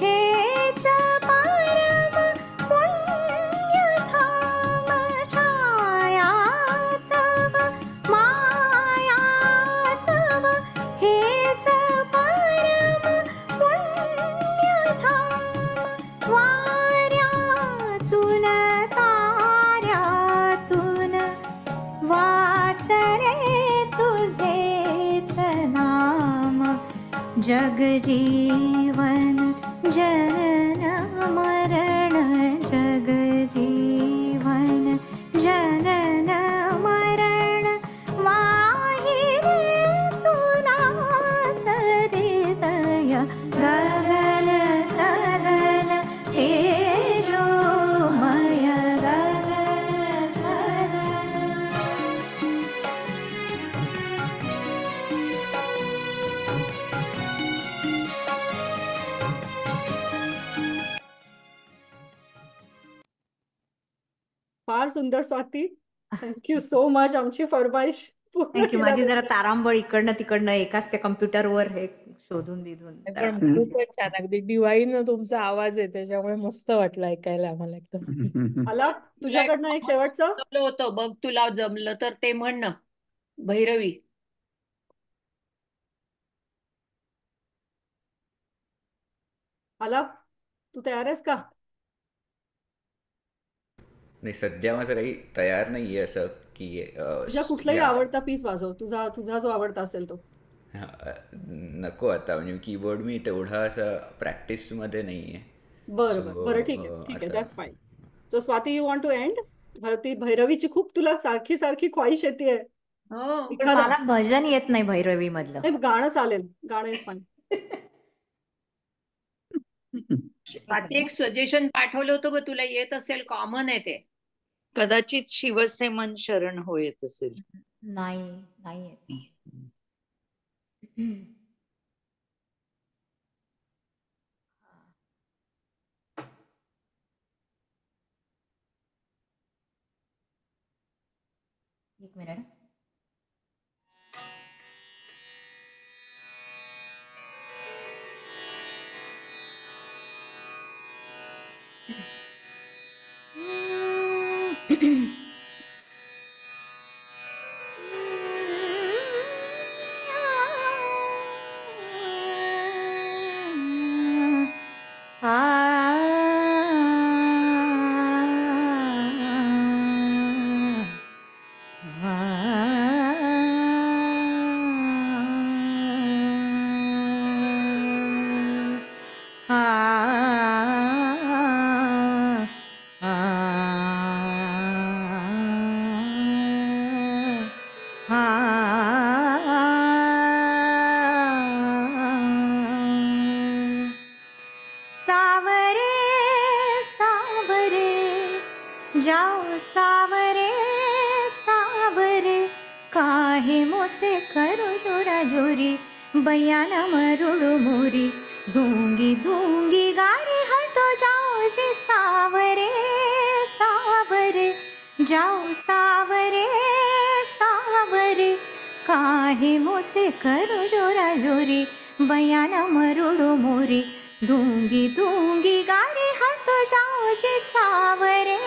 हेच परम पुण्यधाम. छाया तव माया तव हेच परम पुण्यधाम. वाऱ्यातून ताऱ्यातून वाचले तुझेच नाम. जगजीवन जनन मरण जगजीवन जनन मरण माहिरे तुनाच हृदय गगन सदन तेजोमय गगन सदन. फार सुंदर स्वाती. Thank you so much. आमची फरमाईश पूर्ण थँक्यू. माझी जरा केल्याबद्दल. तारांबळ इकडनं तिकडनं एकाच त्या कम्प्युटरवर हे शोधून बिधून जरा. पण खूपच छान, अगदी डिवाईन तुमचा आवाज आहे, त्याच्यामुळे मस्त वाटलं ऐकायला आम्हाला एकदम. आला तुझ्याकडनं एक शेवटचं. जमलं होतं बघ, तुला जमलं तर ते म्हण ना, भैरवी. आला तू तयार आहेस का? नाही, सध्या माझं काही तयार नाही आहे असं की तुझा कुठलाही या आवडता पीस वाजव, तुझा जो आवडता असेल तो. नको आता, म्हणजे कीबोर्ड मी तेवढा असं प्रॅक्टिसमध्ये नाही आहे. बरं बरं बरं, ठीक आहे ठीक आहे, that's fine. So Swati, you want to end? ती भैरवीची खूप तुला सारखी सारखी ख्वाहिश येते. हो, पण मला भजन येत नाही भैरवी मधलं. गाणं चालेल, गाणं इज फाईन. स्वाती एक सजेशन पाठवलं होतं बघ, तुला येत असेल, कॉमन आहे ते. कदाचित शिवसे मन शरण होत असेल. नाही नाही येत. एक मिनिट. सावरे सावरे जाओ सावरे सावरे काहे मोसे करो जोरा जोरी बयान मरुड़ो मोरी दूंगी दूंगी गाड़ी हटो जाओ जी सावरे सावरे जाओ सावरे सावरे काहे मोसे करो जोरा जोरी बयान मरुड़ो मोरी दूंगी दूंगी गाड़ी हटो जाओ जी सावरे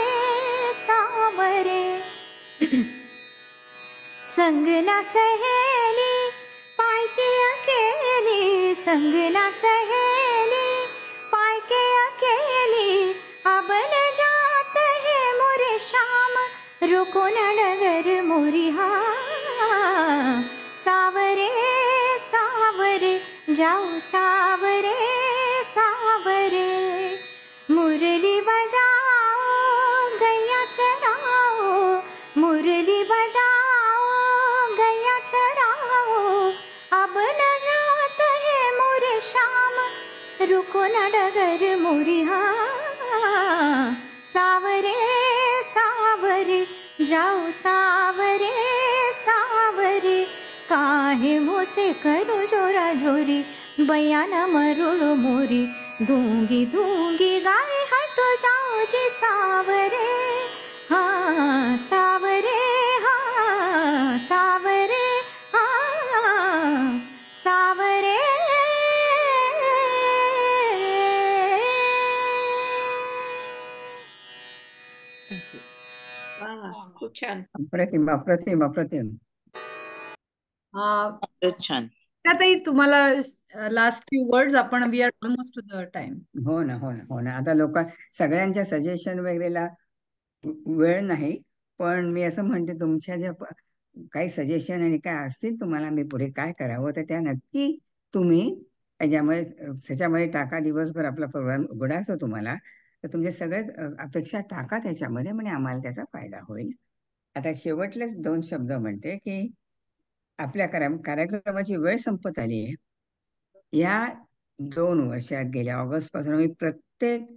सावरे संग ना सहेली पाई के अकेली संग ना सहेली पाई के अकेली अब न जात है मोरे शाम रुको न डगर मोरी हाँ सावरे जाऊ सावरे सावरे, मुरली बजाओ गैया चराओ, मुरली बजाओ गैया चराओ, अब न जात है मोरे श्याम, रुको न डगर मोरी हाँ। सावरे सावरे, जाओ सावरे सावरे, काहे मोसे करो जोरा जोरी, बयान मरुड़ मोरी, दूंगी दूंगी गाय हटो जाओ जी सावरे हाँ सावरे हाँ सावरे हाँ सावरे। खूप छान. अप्रतिम अप्रतिम अप्रतिम. छान. ताई तुम्हाला लास्ट फ्यू वर्ड्स. आपण we are almost to the time. हो ना हो ना हो ना. आता लोक सगळ्यांच्या सजेशन वगैरेला वेळ नाही, पण मी असं म्हणते तुमच्या ज्या काही सजेशन आणि काय असतील तुम्हाला मी पुढे काय करावं, तर त्या नक्की तुम्ही त्याच्यामध्ये टाका. दिवसभर आपला प्रोग्राम उघडा असतो तुम्हाला, तर तुमच्या सगळ्या अपेक्षा टाका त्याच्यामध्ये, म्हणजे आम्हाला त्याचा फायदा होईल. आता शेवटलेच 2 शब्द म्हणते की आपल्या कार्यक्रमाची वेळ संपत आली आहे. या 2 वर्षात गेल्या ऑगस्टपासून आम्ही प्रत्येक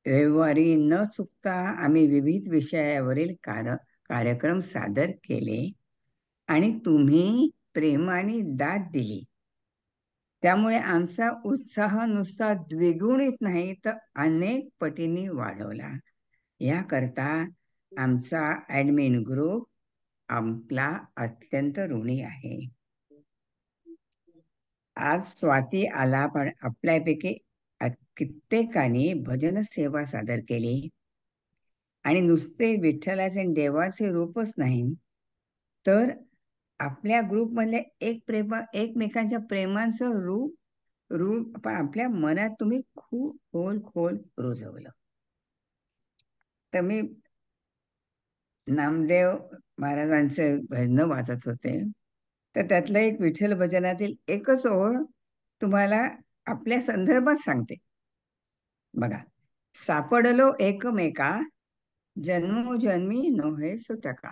रविवारी न चुकता आम्ही विविध विषयावरील कार्यक्रम सादर केले आणि तुम्ही प्रेमाने दाद दिली. त्यामुळे आमचा उत्साह नुसता द्विगुणित नाही तर अनेक पटींनी वाढवला. याकरता आमचा ॲडमिन ग्रुप आपला अत्यंत ऋणी आहे. आज स्वाती आला, पण आपल्यापैकी कित्येकांनी भजन सेवा सादर केली आणि नुसते विठ्ठलाचे आणि देवाचे रूपच नाही, तर आपल्या ग्रुपमधले एकमेकांच्या प्रेमाचं रूप पण आपल्या मनात तुम्ही खूप खोल रुजवलं. तर मी नामदेव महाराजांचे भजन वाचत होते, तर त्यातलं एक विठ्ठल भजनातील एकच ओळ तुम्हाला आपल्या संदर्भात सांगते. बघा, सापडलो एकमेका, जन्मोजन्मी नोहे सुटका.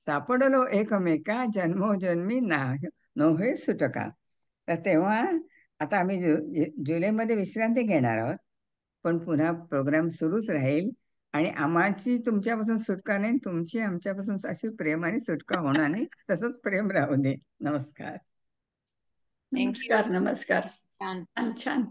सापडलो एकमेका, जन्मोजन्मी नोहे सुटका. तर तेव्हा आता आम्ही जुलैमध्ये विश्रांती घेणार आहोत, पण पुन्हा प्रोग्राम सुरूच राहील आणि आम्हाची तुमच्यापासून सुटका नाही, तुमची आमच्यापासून अशी प्रेमाने सुटका होणार नाही. तसंच प्रेम राहू दे. नमस्कार. नमस्कार. नमस्कार. छान छान.